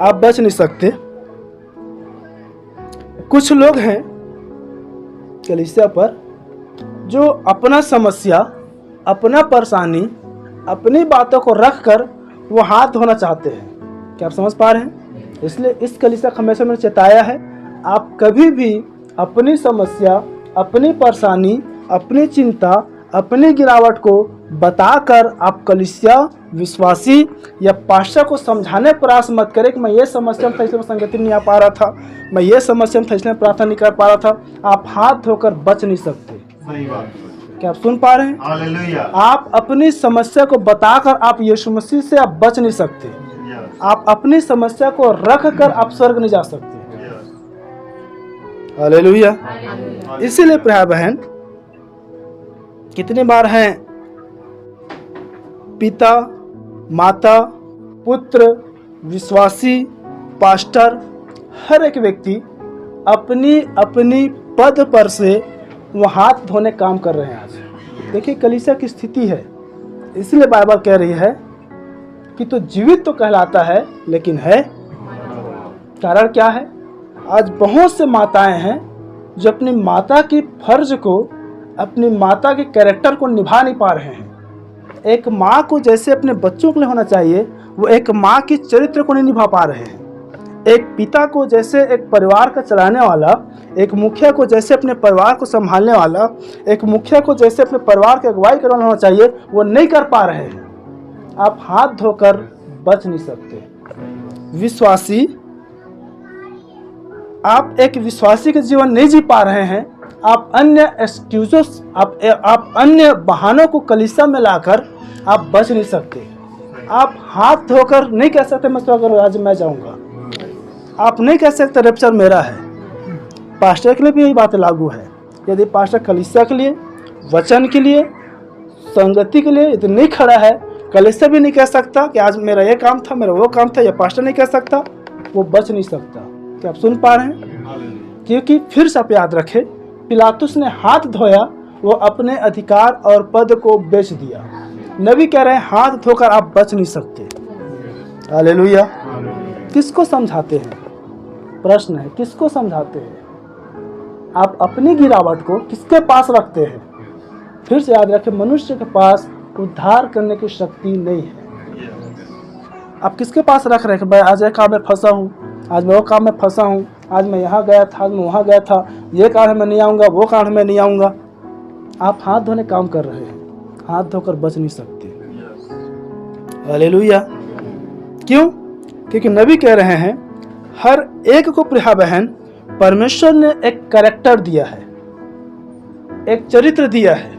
आप बच नहीं सकते। कुछ लोग हैं कलीसिया पर जो अपना समस्या, अपना परेशानी, अपनी बातों को रखकर वो हाथ धोना चाहते हैं। क्या आप समझ पा रहे हैं? इसलिए इस कलीसिया को हमेशा मैंने चेताया है, आप कभी भी अपनी समस्या, अपनी परेशानी, अपनी चिंता, अपनी गिरावट को बताकर आप कलीसिया, विश्वासी या पास्टर को समझाने प्रयास मत करें कि मैं ये समस्या में था इसलिए संगति नहीं आ पा रहा था, मैं ये समस्या में था इसलिए प्रार्थना नहीं कर पा रहा था। आप हाथ धोकर बच नहीं सकते। सही बात। क्या आप सुन पा रहे हैं? हालेलुया। आप अपनी समस्या को बताकर आप यीशु मसीह से आप बच नहीं सकते। यस, आप अपनी समस्या को रख कर आप स्वर्ग नहीं जा सकते। यस। हालेलुया। इसीलिए प्रिय बहन, कितनी बार हैं पिता, माता, पुत्र, विश्वासी, पास्टर, हर एक व्यक्ति अपनी अपनी पद पर से वो हाथ धोने काम कर रहे हैं। आज देखिए कलीसिया की स्थिति है। इसलिए बाइबल कह रही है कि तो जीवित तो कहलाता है लेकिन है। कारण क्या है? आज बहुत से माताएं हैं जो अपनी माता की फर्ज को, अपनी माता के कैरेक्टर को निभा नहीं पा रहे हैं। एक माँ को जैसे अपने बच्चों के लिए होना चाहिए, वो एक माँ की चरित्र को नहीं निभा पा रहे हैं। एक पिता को जैसे एक परिवार का चलाने वाला, एक मुखिया को जैसे अपने परिवार को संभालने वाला, एक मुखिया को जैसे अपने परिवार की अगुवाई करने वाला होना चाहिए, वो नहीं कर पा रहे हैं। आप हाथ धोकर बच नहीं सकते। विश्वासी, आप एक विश्वासी का जीवन नहीं जी पा रहे हैं। आप अन्य एक्सक्यूजेस, आप अन्य बहानों को कलीसिया में लाकर आप बच नहीं सकते। आप हाथ धोकर नहीं कह सकते मैं स्वर्ग राज्य में जाऊंगा। आप नहीं कह सकते रैप्चर मेरा है। पास्टर के लिए भी यही बात लागू है। यदि पास्टर कलीसिया के लिए, वचन के लिए, संगति के लिए यदि नहीं खड़ा है, कलीसिया भी नहीं कह सकता कि आज मेरा ये काम था, मेरा वो काम था, या पास्टर नहीं कह सकता, वो बच नहीं सकता। क्या आप सुन पा रहे हैं? क्योंकि फिर से आप याद रखें, पिलातुस ने हाथ धोया, वो अपने अधिकार और पद को बेच दिया। नबी कह रहे हैं हाथ धोकर आप बच नहीं सकते। हालेलुया। किसको समझाते हैं? प्रश्न है, किसको समझाते हैं? आप अपनी गिरावट को किसके पास रखते हैं? फिर से याद रखें, मनुष्य के पास उद्धार करने की शक्ति नहीं है। आप किसके पास रख रहे हैं? भाई आज एक काम में फंसा हूँ, आज मैं वो काम में फंसा हूँ, आज मैं यहाँ गया था, आज मैं वहाँ गया था, ये कारण मैं नहीं आऊँगा, वो कारण मैं नहीं आऊँगा। आप हाथ धोने काम कर रहे हैं, हाथ धोकर बच नहीं सकते। हालेलुया। क्यों? क्योंकि नबी कह रहे हैं हर एक को प्रिय बहन, परमेश्वर ने एक कैरेक्टर दिया है, एक चरित्र दिया है।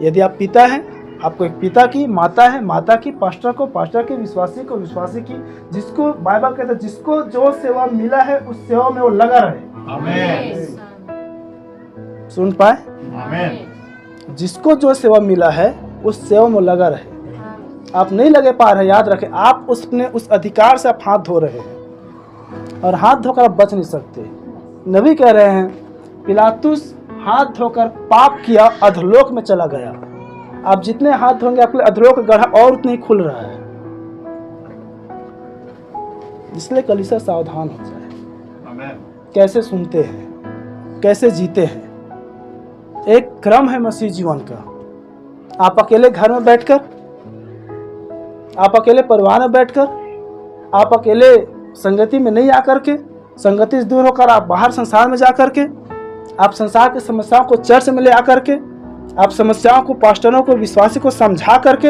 यदि आप पिता हैं, आपको एक पिता की, माता है, माता की, पास्टर को, पास्टर की, विश्वासी को, विश्वासी की। जिसको बाइबल कहता है जिसको जो सेवा मिला है उस सेवा में वो लगा रहे। आमीन। सुन पाए? आमीन। जिसको जो सेवा मिला है उस सेवा में लगा रहे। आप नहीं लगे पा रहे, याद रखें, आप उस अधिकार से आप हाथ धो रहे हैं और हाथ धोकर आप बच नहीं सकते। नबी कह रहे हैं पिलातुस हाथ धोकर पाप किया, अधोलोक में चला गया। आप जितने हाथ धोंगे आपके अधोलोक का गड्ढा और उतनी खुल रहा है। इसलिए कलीसिया सावधान हो जाए। कैसे सुनते हैं, कैसे जीते हैं। एक क्रम है मसीह जीवन का। आप अकेले घर में बैठकर, आप अकेले परिवार में बैठकर, आप अकेले संगति में नहीं आकर के, संगति से दूर होकर आप बाहर संसार में जा करके, आप संसार की समस्याओं को चर्च में ले आकर के, आप समस्याओं को पास्टरों को विश्वासी को समझा करके,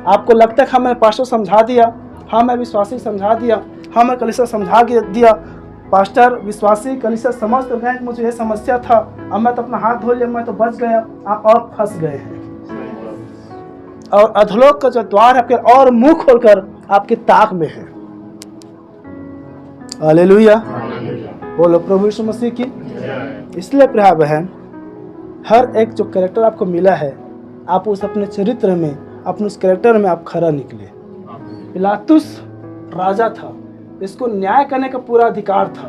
आपको लगता है कि हाँ मैं पास्टर समझा दिया, हाँ मैं विश्वासी समझा दिया, हाँ मैं कलीसिया समझा दिया, पास्टर विश्वासी कलीसिया समझ तो गए कि मुझे ये समस्या था, अब मैं तो अपना हाथ धो लिया, मैं तो बच गया। आप और फंस गए हैं और अधोलोक का जो द्वार है और मुंह खोलकर आपकी ताक में है। हालेलुया, बोलो प्रभु यीशु मसीह की। इसलिए प्रिय बहन, हर एक जो कैरेक्टर आपको मिला है, आप उस अपने चरित्र में, अपने उस कैरेक्टर में आप खरा निकले। पिलातुस राजा था, इसको न्याय करने का पूरा अधिकार था,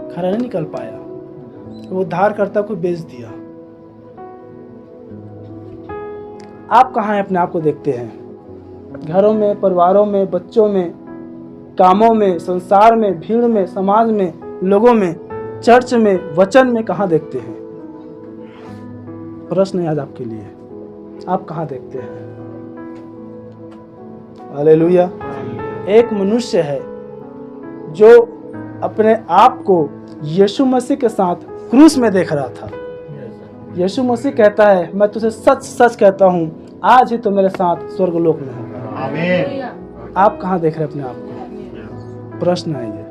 खरा नहीं निकल पाया, वो उद्धारकर्ता को बेच दिया। आप कहाँ हैं? अपने आप को देखते हैं? घरों में, परिवारों में, बच्चों में, कामों में, संसार में, भीड़ में, समाज में, लोगों में, चर्च में, वचन में कहाँ देखते हैं? प्रश्न है आज आपके लिए, आप कहाँ देखते हैं? हालेलुया। एक मनुष्य है जो अपने आप को यीशु मसीह के साथ क्रूस में देख रहा था। यीशु मसीह कहता है मैं तुझे सच सच कहता हूँ, आज ही तो मेरे साथ स्वर्गलोक में होगा। आमीन। आप कहाँ देख रहे हैं अपने आप को? प्रश्न है ये।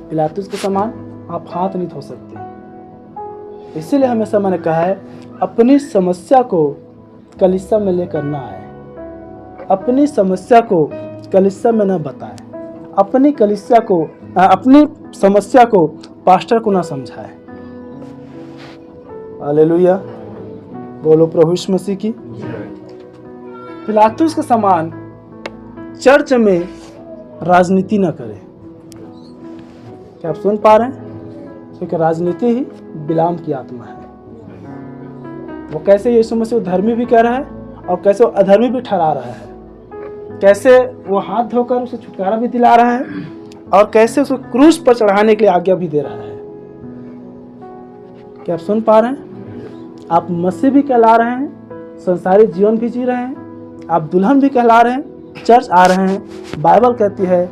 पिलातुस के समान आप हाथ नहीं धो सकते। इसीलिए हमेशा मैंने कहा है अपनी समस्या को कलीसिया में लेकर ना आए, अपनी समस्या को कलीसिया में ना बताएं, अपनी समस्या को पास्टर को ना समझाएं। हालेलुया, बोलो प्रभु यीशु मसीह की। पिलातुस के समान चर्च में राजनीति ना करें। क्या आप सुन पा रहे हैं? क्योंकि राजनीति ही बिलाम की आत्मा है। वो कैसे यीशु मसीह धर्मी भी कह रहा है और कैसे वो अधर्मी भी ठहरा रहा है, कैसे वो हाथ धोकर उसे छुटकारा भी दिला रहा है और कैसे उसको क्रूस पर चढ़ाने के लिए आज्ञा भी दे रहा है। क्या आप सुन पा रहे हैं? आप मसीह भी कहला रहे हैं, संसारी जीवन भी जी रहे हैं, आप दुल्हन भी कहला रहे हैं, चर्च आ रहे हैं। बाइबल कहती है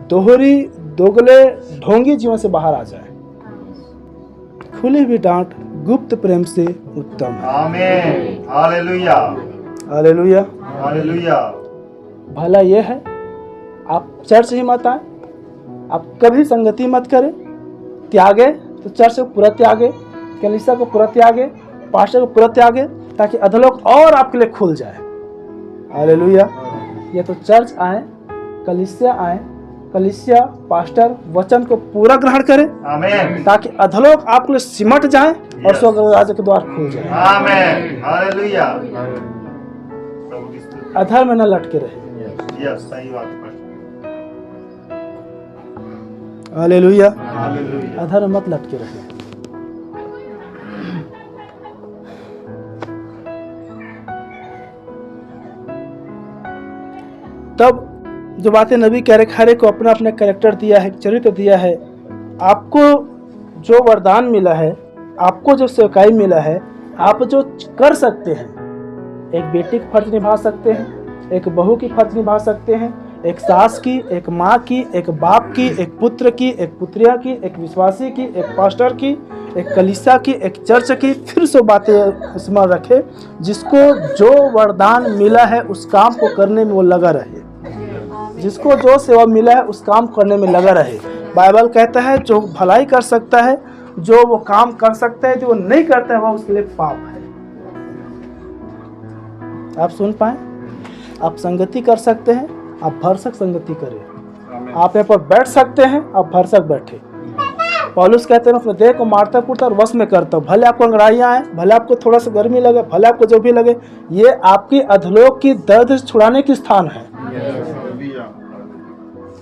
दोगले ढोंगी जीवन से बाहर आ जाए, खुली भी डांट गुप्त प्रेम से उत्तम है। आमीन। Hallelujah, hallelujah, hallelujah. भला ये है आप चर्च ही मत आए, आप कभी संगति मत करें, त्यागे तो चर्च को पूरा त्यागे, कलीसिया को पूरा त्यागे, पास्टर को पूरा त्यागे, ताकि अधोलोक और आपके लिए खुल जाए। हालेलुया। ये तो चर्च आए, कलीसिया आए, कलीसिया पास्टर वचन को पूरा ग्रहण करें, आमीन, ताकि अधोलोक आपके लिए सिमट जाए और स्वर्ग राज्य के द्वार खुल जाए। आमीन। हालेलुया। प्रभु की स्तुति। अधर्म में न लटके रहे। यस, सही बात है। Hallelujah, hallelujah. अधर्म मत लटके रहे। तब जो बातें नबी कह रहे, हर एक को अपना अपना कैरेक्टर दिया है, चरित्र दिया है। आपको जो वरदान मिला है, आपको जो सेवकाई मिला है, आप जो कर सकते हैं, एक बेटी का फर्ज निभा सकते हैं, एक बहू की फर्ज निभा सकते हैं, एक सास की, एक माँ की, एक बाप की, एक पुत्र की, एक पुत्रिया की, एक विश्वासी की, एक पास्टर की, एक कलीसिया की, एक चर्च की। फिर से बातें स्मरण रखे, जिसको जो वरदान मिला है उस काम को करने में वो लगा रहे, जिसको जो सेवा मिला है उस काम करने में लगा रहे। बाइबल कहता है जो भलाई कर सकता है, जो वो काम कर सकता है, जो वो नहीं करता है वह उसके लिए पाप है। आप सुन पाए? आप संगति कर सकते हैं, आप भरसक संगति करें। आप यहाँ पर बैठ सकते हैं, आप भरसक बैठे। पौलुस कहते हैं अपने देह को मारता कूटता और वश में करता हूँ। भले आपको अंगड़ाइयाँ आए, भले आपको थोड़ा सा गर्मी लगे, भले आपको जो भी लगे, ये आपकी अधलोक की दर्द छुड़ाने की स्थान है।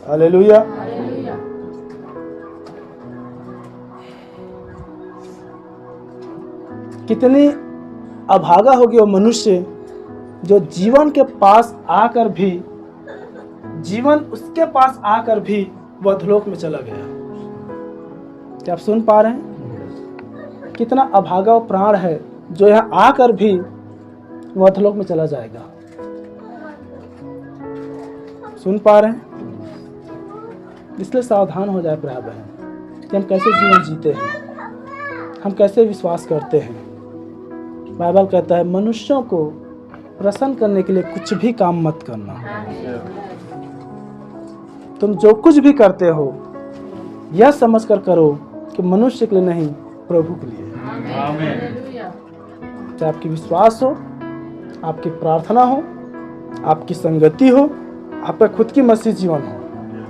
हालेलुया। कितनी अभागा होगी वो मनुष्य जो जीवन के पास आकर भी, जीवन उसके पास आकर भी वो अधलोक में चला गया। क्या आप सुन पा रहे हैं? कितना अभागा वो प्राण है जो यहाँ आकर भी वो अधलोक में चला जाएगा। सुन पा रहे हैं? इसलिए सावधान हो जाए प्रिय बहन कि हम कैसे जीवन जीते हैं, हम कैसे विश्वास करते हैं। बाइबल कहता है मनुष्यों को प्रसन्न करने के लिए कुछ भी काम मत करना। तुम जो कुछ भी करते हो यह समझकर करो कि मनुष्य के लिए नहीं, प्रभु के लिए। चाहे आपकी विश्वास हो, आपकी प्रार्थना हो, आपकी संगति हो, आपका खुद की मसीह जीवन हो,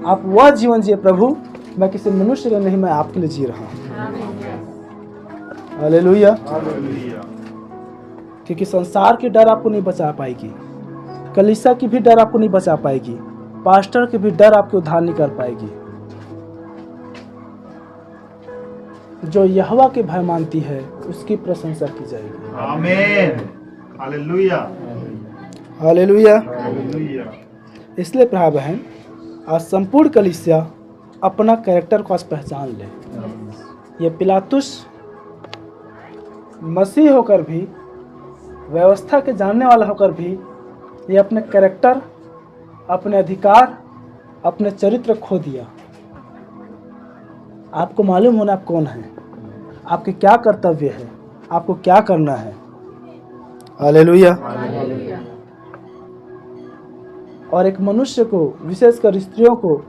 आप वह जीवन जिए प्रभु, मैं किसी मनुष्य के लिए नहीं, मैं आपके लिए जी रहा हूँ। हालेलुया। क्योंकि संसार की डर आपको नहीं बचा पाएगी, कलीसिया की भी डर आपको नहीं बचा पाएगी, पास्टर की भी डर आपको उद्धार नहीं कर पाएगी। जो यहोवा के भय मानती है उसकी प्रशंसा की जाएगी। आमीन। हालेलुया। हालेलुया। हालेलुया। इसलिए भाई बहन आज संपूर्ण कलीसिया अपना कैरेक्टर को आज पहचान ले। ये पिलातुस मसीह होकर भी, व्यवस्था के जानने वाला होकर भी, ये अपने कैरेक्टर, अपने अधिकार, अपने चरित्र खो दिया। आपको मालूम होना आप कौन है, आपके क्या कर्तव्य है, आपको क्या करना है। हालेलुया। और एक मनुष्य को, विशेषकर स्त्रियों को,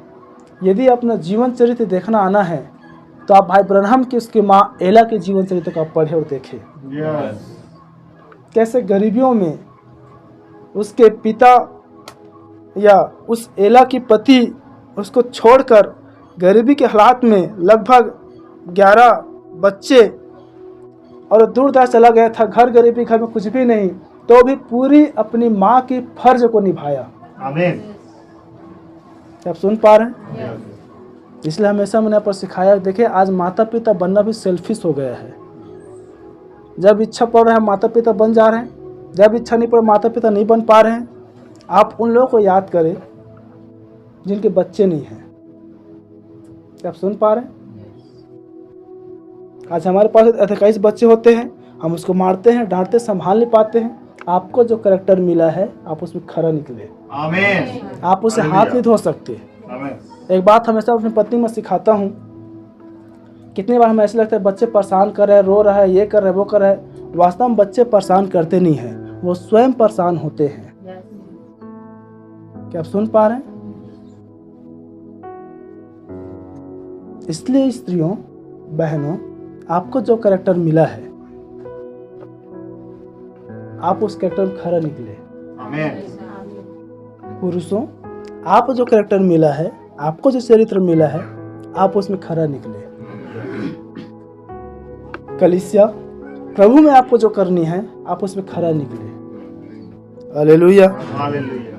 यदि अपना जीवन चरित्र देखना आना है तो आप भाई ब्रनहम की उसकी माँ एला के जीवन चरित्र को आप पढ़े और देखें। कैसे गरीबियों में उसके पिता या उस एला की पति उसको छोड़कर गरीबी के हालात में लगभग 11 बच्चे और दूरदराज चला गया था। घर गरीबी, घर में कुछ भी नहीं, तो भी पूरी अपनी माँ की फर्ज को निभाया। आमीन। आप सुन पा रहे हैं? इसलिए हमेशा मैंने पर सिखाया, देखिए आज माता पिता बनना भी सेल्फिश हो गया है। जब इच्छा पड़ रहा है माता पिता बन जा रहे हैं, जब इच्छा नहीं पड़ माता पिता नहीं बन पा रहे हैं। आप उन लोगों को याद करें जिनके बच्चे नहीं हैं। आप सुन पा रहे हैं? आज हमारे पास 21 बच्चे होते हैं, हम उसको मारते हैं, डांटते, संभाल नहीं पाते हैं। आपको जो कैरेक्टर मिला है आप उसमें खरा निकले। आमीन। आप उसे हाथ नहीं धो सकते। आमीन। एक बात हमेशा अपनी पत्नी में सिखाता हूँ, कितनी बार हमें ऐसा लगता है बच्चे परेशान कर रहे हैं, रो रहा है, ये कर रहे हैं, वो कर रहे हैं। वास्तव में बच्चे परेशान करते नहीं हैं, वो स्वयं परेशान होते हैं। क्या आप सुन पा रहे हैं? इसलिए स्त्रियों, बहनों, आपको जो कैरेक्टर मिला है आप उस कैरेक्टर में खरा निकले। आमीन। पुरुषों, आप जो कैरेक्टर मिला है, आपको जो चरित्र मिला है, आप उसमें खरा निकले। कलीसिया, प्रभु में आपको जो करनी है आप उसमें खरा निकले। हालेलुया। हालेलुया।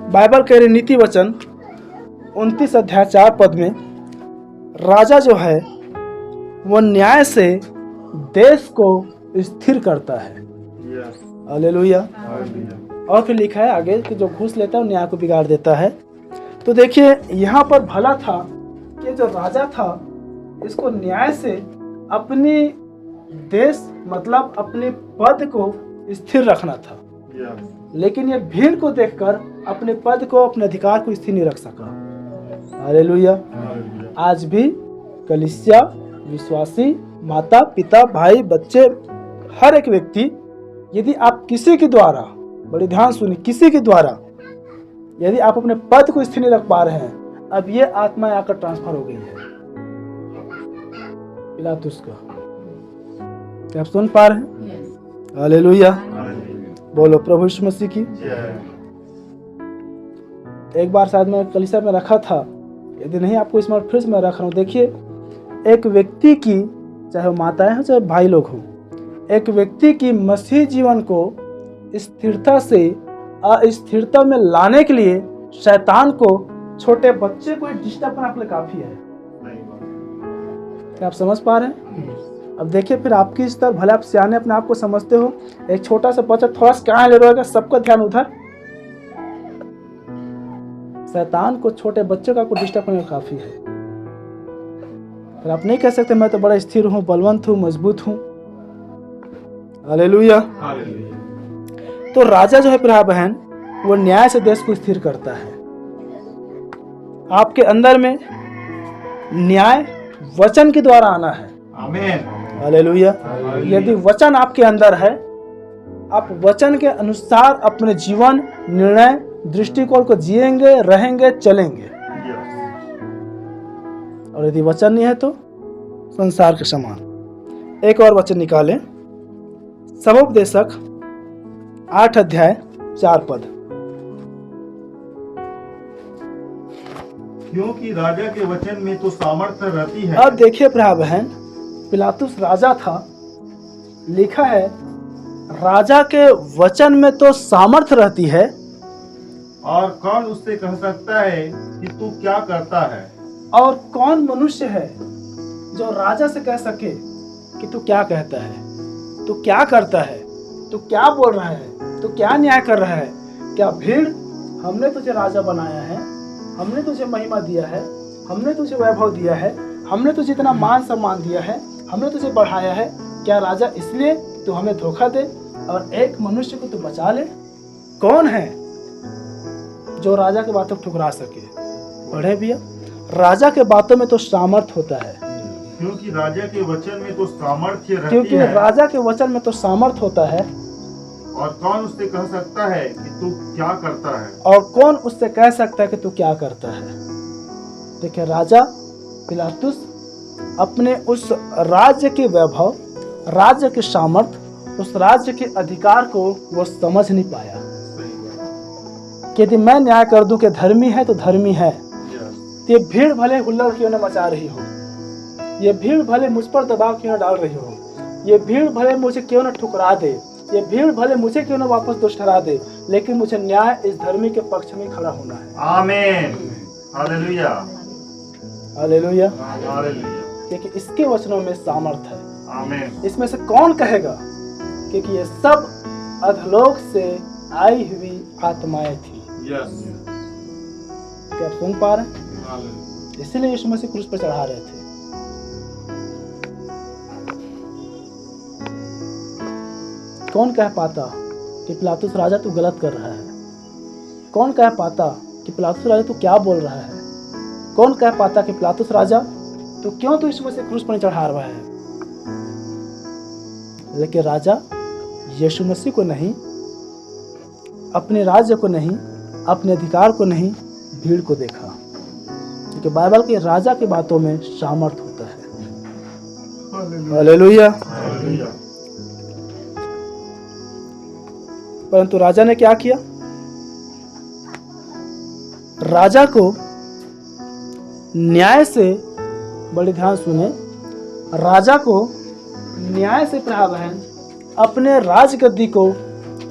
बाइबल कह रही नीति वचन 29 अध्याय 4 पद में, राजा जो है वो न्याय से देश को स्थिर करता है। हालेलुया। और फिर लिखा है आगे कि जो घूस लेता है वो न्याय को बिगाड़ देता है। तो देखिए यहाँ पर भला था कि जो राजा था इसको न्याय से अपनी देश, मतलब अपने पद को स्थिर रखना था, लेकिन ये भीड़ को देखकर अपने पद को, अपने अधिकार को स्थिर नहीं रख सका। हालेलुया। आज भी कलीसिया, विश्वासी, माता पिता, भाई, बच्चे, हर एक व्यक्ति, यदि आप किसी के द्वारा, बड़ी ध्यान सुनिए, किसी के द्वारा यदि आप अपने पद को स्थिर नहीं रख पा रहे हैं, अब ये आत्मा आकर ट्रांसफर हो गई है पिलातुस का। क्या आप सुन पा रहे हैं? हालेलुया। बोलो प्रभु यीशु मसीह की। एक बार शायद मैं कलीसिया में रखा था, यदि नहीं आपको इसमें फिर से मैं रख रहा हूँ। देखिए, एक व्यक्ति की, चाहे वो माताएं हो चाहे भाई लोग हो, एक व्यक्ति की मसीह जीवन को स्थिरता से अस्थिरता में लाने के लिए शैतान को छोटे बच्चे को डिस्टर्ब करना आपके लिए काफी है। क्या आप समझ पा रहे हैं? अब देखिए, फिर आपकी स्तर, भले आप सियाने अपने आप को समझते हो, एक छोटा सा बच्चा थोड़ा सा कहाँ ले रहेगा, सबका ध्यान उधर। शैतान को छोटे बच्चे का को डिस्टर्ब करना काफी है। फिर आप नहीं कह सकते मैं तो बड़ा स्थिर हूँ, बलवंत हूँ, मजबूत हूँ। हालेलुया। तो राजा जो है प्रिय बहन, वो न्याय से देश को स्थिर करता है। आपके अंदर में न्याय वचन के द्वारा आना है। आमीन। हालेलुया। यदि वचन आपके अंदर है, आप वचन के अनुसार अपने जीवन, निर्णय, दृष्टिकोण को जिएंगे, रहेंगे, चलेंगे। और यदि वचन नहीं है तो संसार के समान। एक और वचन निकालें, समोपदेशक 8 अध्याय 4 पद। क्योंकि राजा के वचन में तो सामर्थ्य रहती है। अब देखिए प्रिय बहन, पिलातुस राजा था, लिखा है राजा के वचन में तो सामर्थ्य रहती है, और कौन उससे कह सकता है कि तू क्या करता है। और कौन मनुष्य है जो राजा से कह सके कि तू क्या कहता है, तू क्या करता है, तू क्या बोल रहा है, तू क्या न्याय कर रहा है। क्या भीड़, हमने तुझे राजा बनाया है, हमने तुझे महिमा दिया है, हमने तुझे वैभव दिया है, हमने तुझे इतना मान सम्मान दिया है, हमने तुझे बढ़ाया है, क्या राजा इसलिए तू हमें धोखा दे और एक मनुष्य को तू बचा ले? कौन है जो राजा की बातों को ठुकरा सके? पढ़े भैया, राजा के बातों में तो सामर्थ्य होता है, क्योंकि राजा के वचन में तो सामर्थ्य रहती क्योंकि है। राजा के वचन में तो सामर्थ्य होता है। और कौन उससे कह सकता है कि तू क्या करता है। और कौन उससे कह सकता है कि तू क्या करता है। देखिए, राजा पिलातुस अपने उस राज्य के वैभव, राज्य के सामर्थ्य, उस राज्य के अधिकार को वो समझ नहीं पाया कि यदि मैं न्याय कर दूं कि धर्मी है तो धर्मी है। ये भीड़ भले हुल्लड़ क्यों न मचा रही हो, ये भीड़ भले मुझ पर दबाव क्यों न डाल रही हो, ये भीड़ भले मुझे क्यों न ठुकरा दे, ये भीड़ भले मुझे क्यों न वापस दोष ठहरा दे, लेकिन मुझे न्याय इस धर्मी के पक्ष में खड़ा होना है। आमीन। हालेलुया। हालेलुया। हालेलुया। क्योंकि इसके वचनों में सामर्थ्य है। आमीन। इसमें से कौन कहेगा, क्योंकि ये सब अधलोक से आई हुई आत्माएं थी। यस। क्या आप सुन पा रहे हैं? इसीलिए यीशु मसीह क्रूस पर चढ़ा रहे थे। कौन कह पाता कि पिलातुस राजा तू गलत कर रहा है? कौन कह पाता कि पिलातुस राजा तू क्या बोल रहा है? कौन कह पाता कि पिलातुस राजा तू क्यों तू यीशु मसीह क्रूस पर चढ़ा रहा है? लेकिन राजा यीशु मसीह को नहीं, अपने राज्य को नहीं, अपने अधिकार को नहीं, भीड़ को देखा। क्योंकि बाइबल के राजा की बातों में सामर्थ्य होता है। हालेलुया। हालेलुया। परंतु राजा ने क्या किया? राजा को न्याय से, बड़े ध्यान सुने, राजा को न्याय से प्रिय बहन अपने राजगद्दी को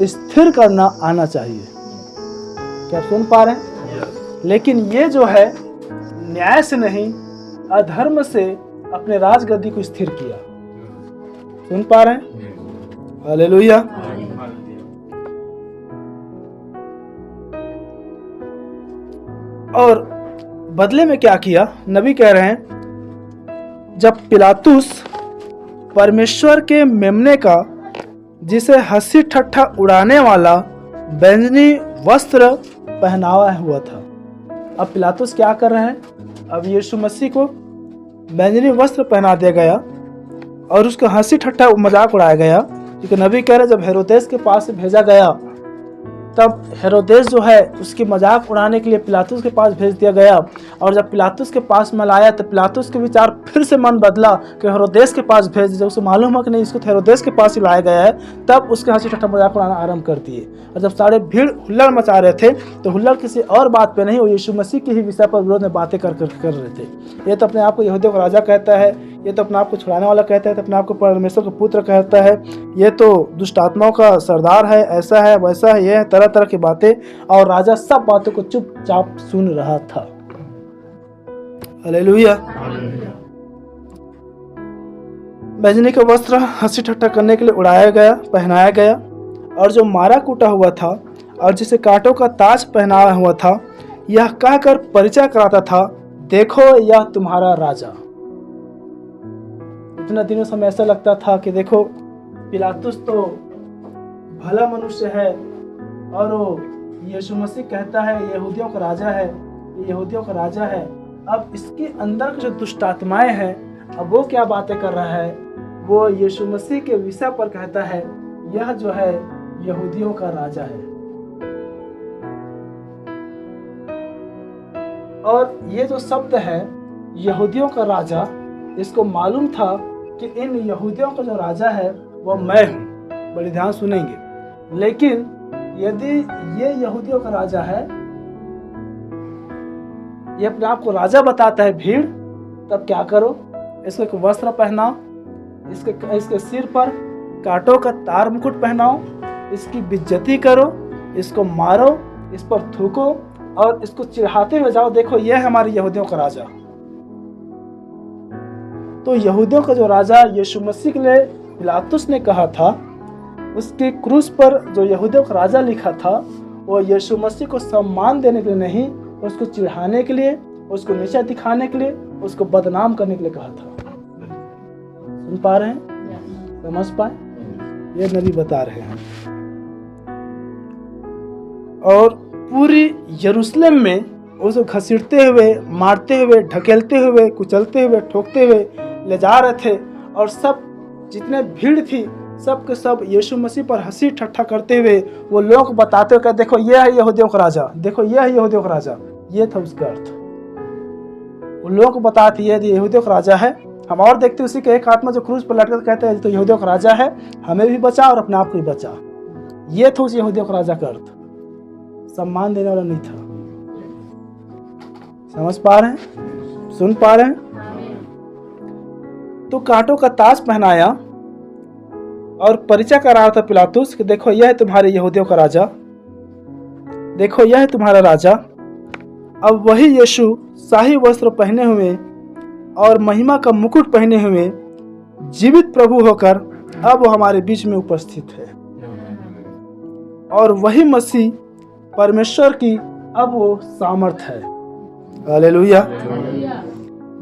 स्थिर करना आना चाहिए। क्या आप सुन पा रहे हैं? लेकिन ये जो है न्याय से नहीं, अधर्म से अपने राजगद्दी को स्थिर किया। सुन पा रहे हैं? हालेलुया। और बदले में क्या किया? नबी कह रहे हैं, जब पिलातुस परमेश्वर के मेमने का, जिसे हंसी ठट्ठा उड़ाने वाला बैंजनी वस्त्र पहनावा हुआ था। अब पिलातुस क्या कर रहे हैं? अब यीशु मसीह को बैंजनी वस्त्र पहना दिया गया और उसका हंसी ठट्ठा मजाक उड़ाया गया। क्योंकि नबी कह रहे, जब हेरोदेस के पास से भेजा गया तब हेरोदेस जो है उसकी मजाक उड़ाने के लिए पिलातुस के पास भेज दिया गया। और जब पिलातुस के पास में लाया तो पिलातुस के विचार फिर से मन बदला कि हेरोदेस के पास भेज दिया। उसे मालूम हुआ कि नहीं, इसको हेरोदेस के पास ही लाया गया है। तब उसके हंसी ठट्ठा मजाक उड़ाना आरंभ कर दिए। और जब सारे भीड़ हुल्लड़ मचा रहे थे तो हुल्लड़ किसी और बात पे नहीं, वो यीशु मसीह के ही विषय पर विरोध में बातें कर रहे थे। ये तो अपने आप को यहूदियों का राजा कहता है, ये तो अपने आप को छुड़ाने वाला कहता है, तो अपने आप को परमेश्वर का पुत्र कहता है, ये तो दुष्ट आत्माओं का सरदार है, ऐसा है वैसा है, ये है, तरह तरह की बातें। और राजा सब बातों को चुपचाप सुन रहा था। हालेलुया। बैजनी का वस्त्र हंसी ठट्ठा करने के लिए उड़ाया गया, पहनाया गया। और जो मारा कूटा हुआ था और जिसे कांटों का ताज पहनाया हुआ था, यह कहकर परिचय कराता था, देखो यह तुम्हारा राजा। इतना दिनों से हमें ऐसा लगता था कि देखो पिलातुस तो भला मनुष्य है और वो यीशु मसीह कहता है यहूदियों का राजा है, ये यहूदियों का राजा है। अब इसके अंदर के जो दुष्ट आत्माएं हैं, अब वो क्या बातें कर रहा है, वो यीशु मसीह के विषय पर कहता है यह जो है यहूदियों का राजा है। और ये जो शब्द है यहूदियों का राजा, इसको मालूम था कि इन यहूदियों का जो राजा है वो मैं हूँ। बड़ी ध्यान सुनेंगे। लेकिन यदि ये यहूदियों का राजा है, ये अपने आप को राजा बताता है भीड़, तब क्या करो, इसको एक वस्त्र पहनाओ, इसके सिर पर कांटों का तार मुकुट पहनाओ, इसकी बेइज्जती करो, इसको मारो, इस पर थूको और इसको चिढ़ाते हुए जाओ, देखो यह है हमारे यहूदियों का राजा। तो यहूदियों का जो राजा यीशु मसीह के लिए पिलातुस ने कहा था, उसके क्रूस पर जो यहूदियों का राजा लिखा था, वो यीशु मसीह को सम्मान देने के लिए नहीं, उसको चिढ़ाने के लिए, उसको नीचा दिखाने के लिए, उसको बदनाम करने के लिए कहा था। सुन पा रहे हैं, समझ पाए? ये नबी बता रहे हैं। और पूरी यरूशलेम में उसको घसीटते हुए, मारते हुए, ढकेलते हुए, कुचलते हुए, ठोकते हुए ले जा रहे थे। और सब जितने भीड़ थी, सब के सब यीशु मसीह पर हंसी ठट्ठा करते हुए वो लोग बताते हुए, देखो ये है यहूदियों का राजा, देखो ये है यहूदियों का राजा। ये था उसका अर्थ। वो लोग बताते ये यहूदियों का राजा है। हम और देखते उसी के एक हाथ में जो क्रूस पर लटकर कहते हैं तो यहूदियों का राजा है, हमें भी बचा और अपने आप को भी बचा। ये था उस यहूदियों का राजा का अर्थ। सम्मान देने वाला नहीं था। समझ पा रहे हैं, सुन पा रहे हैं? तो कांटों का ताज पहनाया और परिचय करा रहा था पिलातुस कि देखो यह है तुम्हारे यहूदियों का राजा, देखो यह है तुम्हारा राजा। अब वही यीशु शाही वस्त्र पहने हुए और महिमा का मुकुट पहने हुए जीवित प्रभु होकर अब वो हमारे बीच में उपस्थित है। और वही मसीह परमेश्वर की अब वो सामर्थ है। हालेलुया।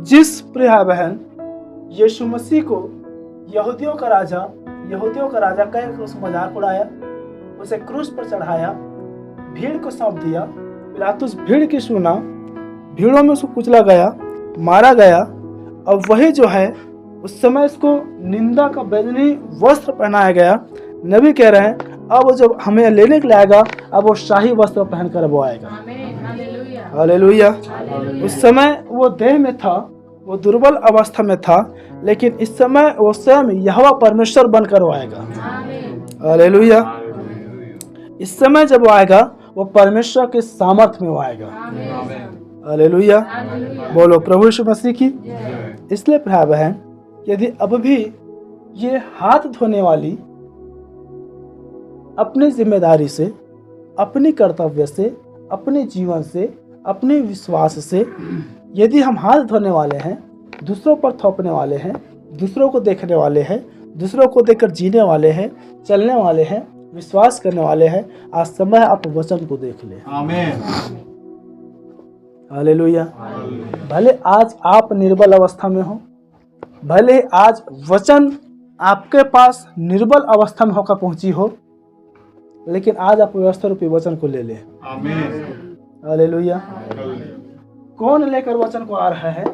जिस प्रिय बहन यीशु मसीह को यहूदियों का राजा कह के उसका मजाक उड़ाया, उसे क्रूस पर चढ़ाया, भीड़ को सौंप दिया, पिलातुस भीड़ की सुना, भीड़ों में उसको कुचला गया, मारा गया। अब वही जो है उस समय इसको निंदा का बैजनी वस्त्र पहनाया गया। नबी कह रहे हैं अब वो जब हमें लेने के लिए आएगा, अब वो शाही वस्त्र पहनकर वो आएगा। हालेलुया। उस समय वो देह में था, वो दुर्बल अवस्था में था, लेकिन इस समय वो स्वयं यहोवा परमेश्वर बनकर वो आएगा। हालेलुया। इस समय जब वो आएगा, वो परमेश्वर के सामर्थ्य में वो आएगा। हालेलुया। बोलो प्रभु यीशु मसीह की। इसलिए भाई बहन, यदि अब भी ये हाथ धोने वाली अपनी जिम्मेदारी से, अपनी कर्तव्य से, अपने जीवन से, अपने विश्वास से यदि हम हाथ धोने वाले हैं, दूसरों पर थोपने वाले हैं, दूसरों को देखने वाले हैं, दूसरों को देखकर जीने वाले हैं, चलने वाले हैं, विश्वास करने वाले हैं, आज समय आप वचन को देख ले। आमीन। हालेलुया। भले आज आप निर्बल अवस्था में हो, भले आज वचन आपके पास निर्बल अवस्था में होकर पहुंची हो, लेकिन आज आप व्यवस्था रूपी वचन को ले ले। आमीन। हालेलुया। कौन लेकर वचन को आ रहा है,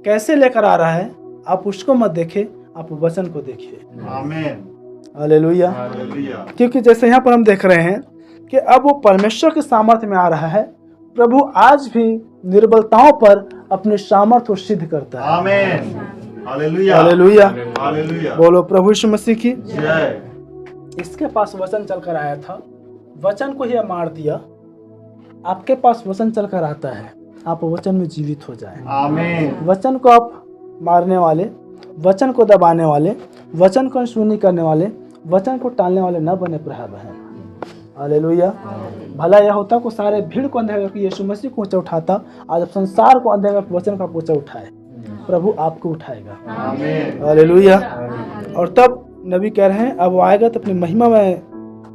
कैसे लेकर आ रहा है, आप उसको मत देखें, आप वचन को देखिए। आमीन। हालेलुया। हालेलुया। क्योंकि जैसे यहाँ पर हम देख रहे हैं कि अब वो परमेश्वर के सामर्थ्य में आ रहा है। प्रभु आज भी निर्बलताओं पर अपने सामर्थ्य को सिद्ध करता है। आमीन। हालेलुया। हालेलुया। हालेलुया। बोलो प्रभु यीशु मसीह की जय। इसके पास वचन चलकर आया था, वचन को ही मार दिया। आपके पास वचन चलकर आता है, आप वचन में जीवित हो जाएं। आमीन। वचन को आप मारने वाले, वचन को दबाने वाले, वचन को अनसुनी करने वाले, वचन को टालने वाले न बने प्रभु है। हालेलुया। भला यह होता को सारे भीड़ को अंधेरे करके यीशु मसीह को ऊंचा उठाता, आज अब संसार को अंधेरे करके वचन का ऊंचा उठाए। प्रभु आपको उठाएगा। आमीन। हालेलुया। और तब नबी कह रहे हैं अब वो आएगा तो अपनी महिमा में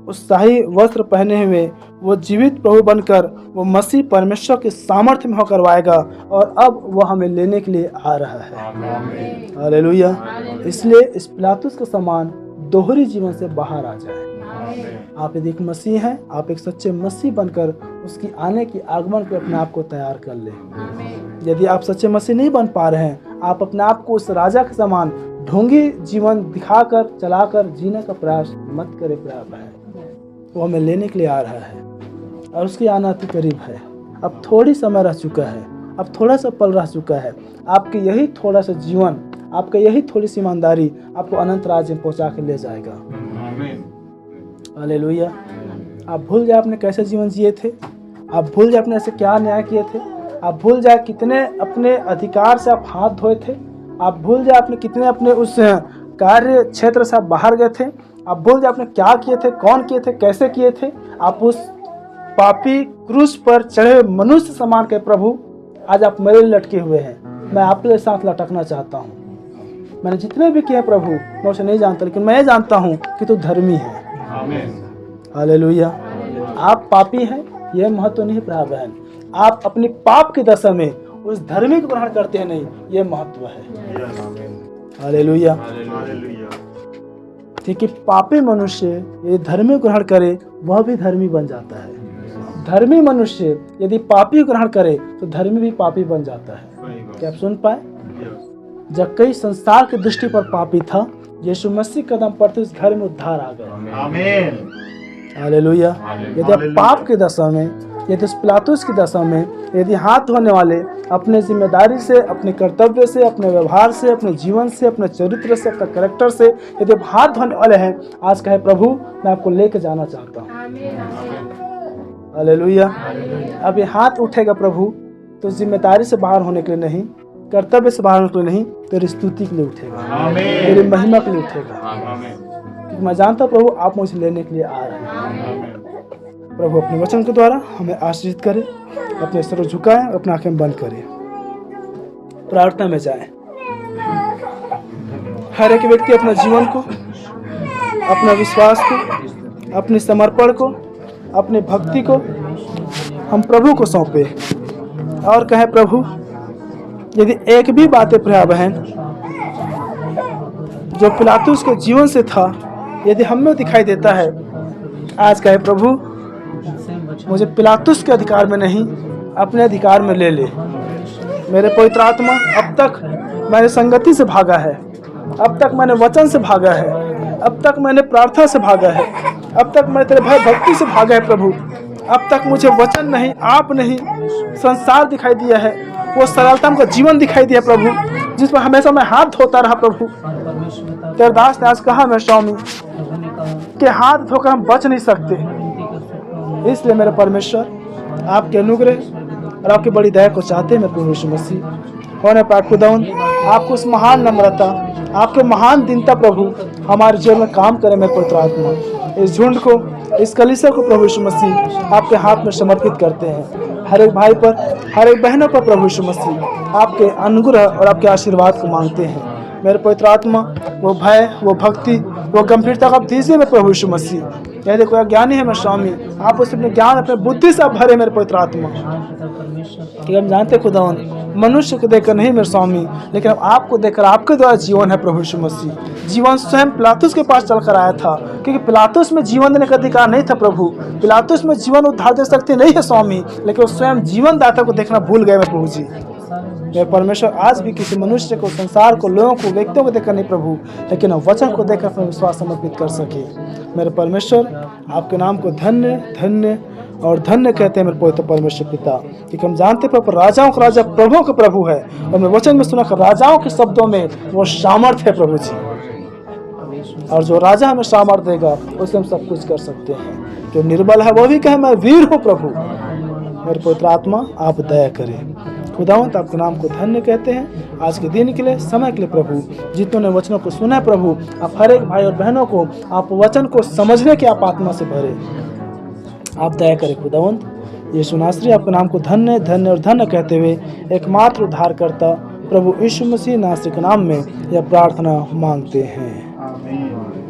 उत्साही वस्त्र पहने हुए वो जीवित प्रभु बनकर वो मसीह परमेश्वर के सामर्थ्य में होकर आएगा, और अब वो हमें लेने के लिए आ रहा है। आमीन। हालेलुया। इसलिए इस पिलातुस के समान दोहरी जीवन से बाहर आ जाए। आप यदि एक मसीह हैं, आप एक सच्चे मसीह बनकर उसकी आने की आगमन पर अपने आप को तैयार कर लें। यदि आप सच्चे मसीह नहीं बन पा रहे हैं, आप अपने आप को उस राजा के समान ढोंगी जीवन दिखाकर चलाकर जीने का प्रयास मत करें। प्रयास है वो हमें लेने के लिए आ रहा है और उसकी आना अति करीब है। अब थोड़ी समय रह चुका है, अब थोड़ा सा पल रह चुका है। आपके यही थोड़ा सा जीवन, आपका यही थोड़ी सी ईमानदारी आपको अनंत राज्य में पहुंचा के ले जाएगा। आमीन। हालेलुया। आप भूल जाए आपने कैसे जीवन जिए थे, आप भूल जाए आपने ऐसे क्या न्याय किए थे, आप भूल जाए कितने अपने अधिकार से आप हाथ धोए थे, आप भूल जाए आपने कितने अपने उस कार्य क्षेत्र से आप बाहर गए थे, आप भूल जाए आपने क्या किए थे, कौन किए थे, कैसे किए थे। आप उस पापी क्रूस पर चढ़े हुए मनुष्य समान के प्रभु आज आप मेरे लिए लटके हुए हैं। मैं आपके साथ लटकना चाहता हूँ। मैंने जितने भी किए प्रभु मैं उसे नहीं जानता, लेकिन मैं जानता हूँ कि तू धर्मी है। आमीन। हालेलुया। आप पापी हैं यह महत्व नहीं प्रभु है, आप अपनी पाप की दशा में उस धर्मी को ग्रहण करते हैं नहीं, यह महत्व है। हालेलुया। हालेलुया। ठीक है, पापी मनुष्य यदि धर्मी ग्रहण करे वह भी धर्मी बन जाता है। धर्मी मनुष्य यदि पापी ग्रहण करे तो धर्मी भी पापी बन जाता है। क्या आप सुन पाए? जब कई संसार की दृष्टि पर पापी था, यीशु मसीह कदम पड़ते उस घर में उद्धार आ गया। आमीन। हालेलुया। यदि आप पाप की दशा में, यदि उस पिलातुस की दशा में यदि हाथ धोने वाले अपने जिम्मेदारी से, अपने कर्तव्य से, अपने व्यवहार से, अपने जीवन से, अपने चरित्र से, अपने कैरेक्टर से यदि आप हाथ धोने वाले हैं, आज कहे प्रभु मैं आपको लेके जाना चाहता हूँ। हालेलुया। अब ये हाथ उठेगा प्रभु तो जिम्मेदारी से बाहर होने के लिए नहीं, कर्तव्य से बाहर होने के लिए नहीं, तेरी स्तुति के लिए उठेगा, तेरी महिमा के लिए उठेगा। क्योंकि मैं जानता प्रभु आप मुझे लेने के लिए आ रहे हैं। प्रभु अपने वचन के द्वारा हमें आशीषित करे। अपने सर झुकाएं, अपने आंखें बंद करें, प्रार्थना में जाएं। हर एक व्यक्ति अपना जीवन को, अपना विश्वास को, अपने समर्पण को, अपनी भक्ति को हम प्रभु को सौंपे और कहें प्रभु यदि एक भी बातें प्रभु बहन जो पिलातुस के जीवन से था यदि हमें दिखाई देता है, आज कहे प्रभु मुझे पिलातुस के अधिकार में नहीं अपने अधिकार में ले ले। मेरे पवित्र आत्मा अब तक मैंने संगति से भागा है, अब तक मैंने वचन से भागा है, अब तक मैंने प्रार्थना से भागा है, अब तक मैं तेरे भय भक्ति से भागा है प्रभु। अब तक मुझे वचन नहीं, आप नहीं, संसार दिखाई दिया है, वो सरलता का जीवन दिखाई दिया प्रभु, जिस पर हमेशा मैं हाथ धोता रहा प्रभु। तेरे दास ने आज कहा मैं स्वामी के हाथ धोकर हम बच नहीं सकते। इसलिए मेरे परमेश्वर आपके अनुग्रह और आपकी बड़ी दया को चाहते हैं मैं प्रभु यीशु मसीह होने पर खुदावन आपको उस महान नम्रता, आपके महान दीनता प्रभु हमारे जीवन में काम करे। मेरे पवित्र आत्मा इस झुंड को, इस कलीसिया को प्रभु यीशु मसीह आपके हाथ में समर्पित करते हैं। हर एक भाई पर, हर एक बहनों पर प्रभु यीशु मसीह आपके अनुग्रह और आपके आशीर्वाद को मांगते हैं। मेरे पवित्र आत्मा वो भय, वो भक्ति, वो गंभीरता को आप दीजिए मेरे प्रभु यीशु मसीह। यदि कोई अज्ञानी है मैं स्वामी, आप उसे अपने ज्ञान, अपने बुद्धि से आप भरे मेरे पवित्र आत्मा। कि हम जानते खुदावन मनुष्य को देखकर नहीं मेरे स्वामी, लेकिन अब आपको देखकर आपके द्वारा जीवन है प्रभु यीशु मसीह। जीवन स्वयं पिलातुस के पास चलकर आया था, क्योंकि पिलातुस में जीवन देने का अधिकार नहीं था प्रभु। पिलातुस में जीवन उद्धार दे सकते नहीं है स्वामी, लेकिन वो स्वयं जीवन दाता को देखना भूल गए मैं प्रभु जी। मेरे परमेश्वर आज भी किसी मनुष्य को, संसार को, लोगों को, व्यक्तियों को देखकर नहीं प्रभु, लेकिन वचन को देखकर अपना विश्वास समर्पित कर सके। मेरे परमेश्वर, आपके नाम को धन्य धन्य और धन्य कहते हैं मेरे पवित्र परमेश्वर पिता, क्योंकि हम जानते हैं पर राजाओं का राजा प्रभुओं का प्रभु है। और मैं वचन में सुना कि राजाओं के शब्दों में वो सामर्थ्य है प्रभु जी, और जो राजा हमें सामर्थ्य देगा उससे हम सब कुछ कर सकते हैं। जो निर्बल है वो भी कहे मैं वीर हूँ प्रभु। मेरे पवित्र आत्मा आप दया करें। खुदावंत आपके नाम को धन्य कहते हैं आज के दिन के लिए, समय के लिए प्रभु। जितनों ने वचनों को सुना है प्रभु, आप हर एक भाई और बहनों को आप वचन को समझने की आप आत्मा से भरे, आप दया करें खुदावंत। यीशु नासरी आपके नाम को धन्य धन्य और धन्य कहते हुए एकमात्र उद्धारकर्ता प्रभु यीशु मसीह नासरी के नाम में यह प्रार्थना मांगते हैं। आमीन।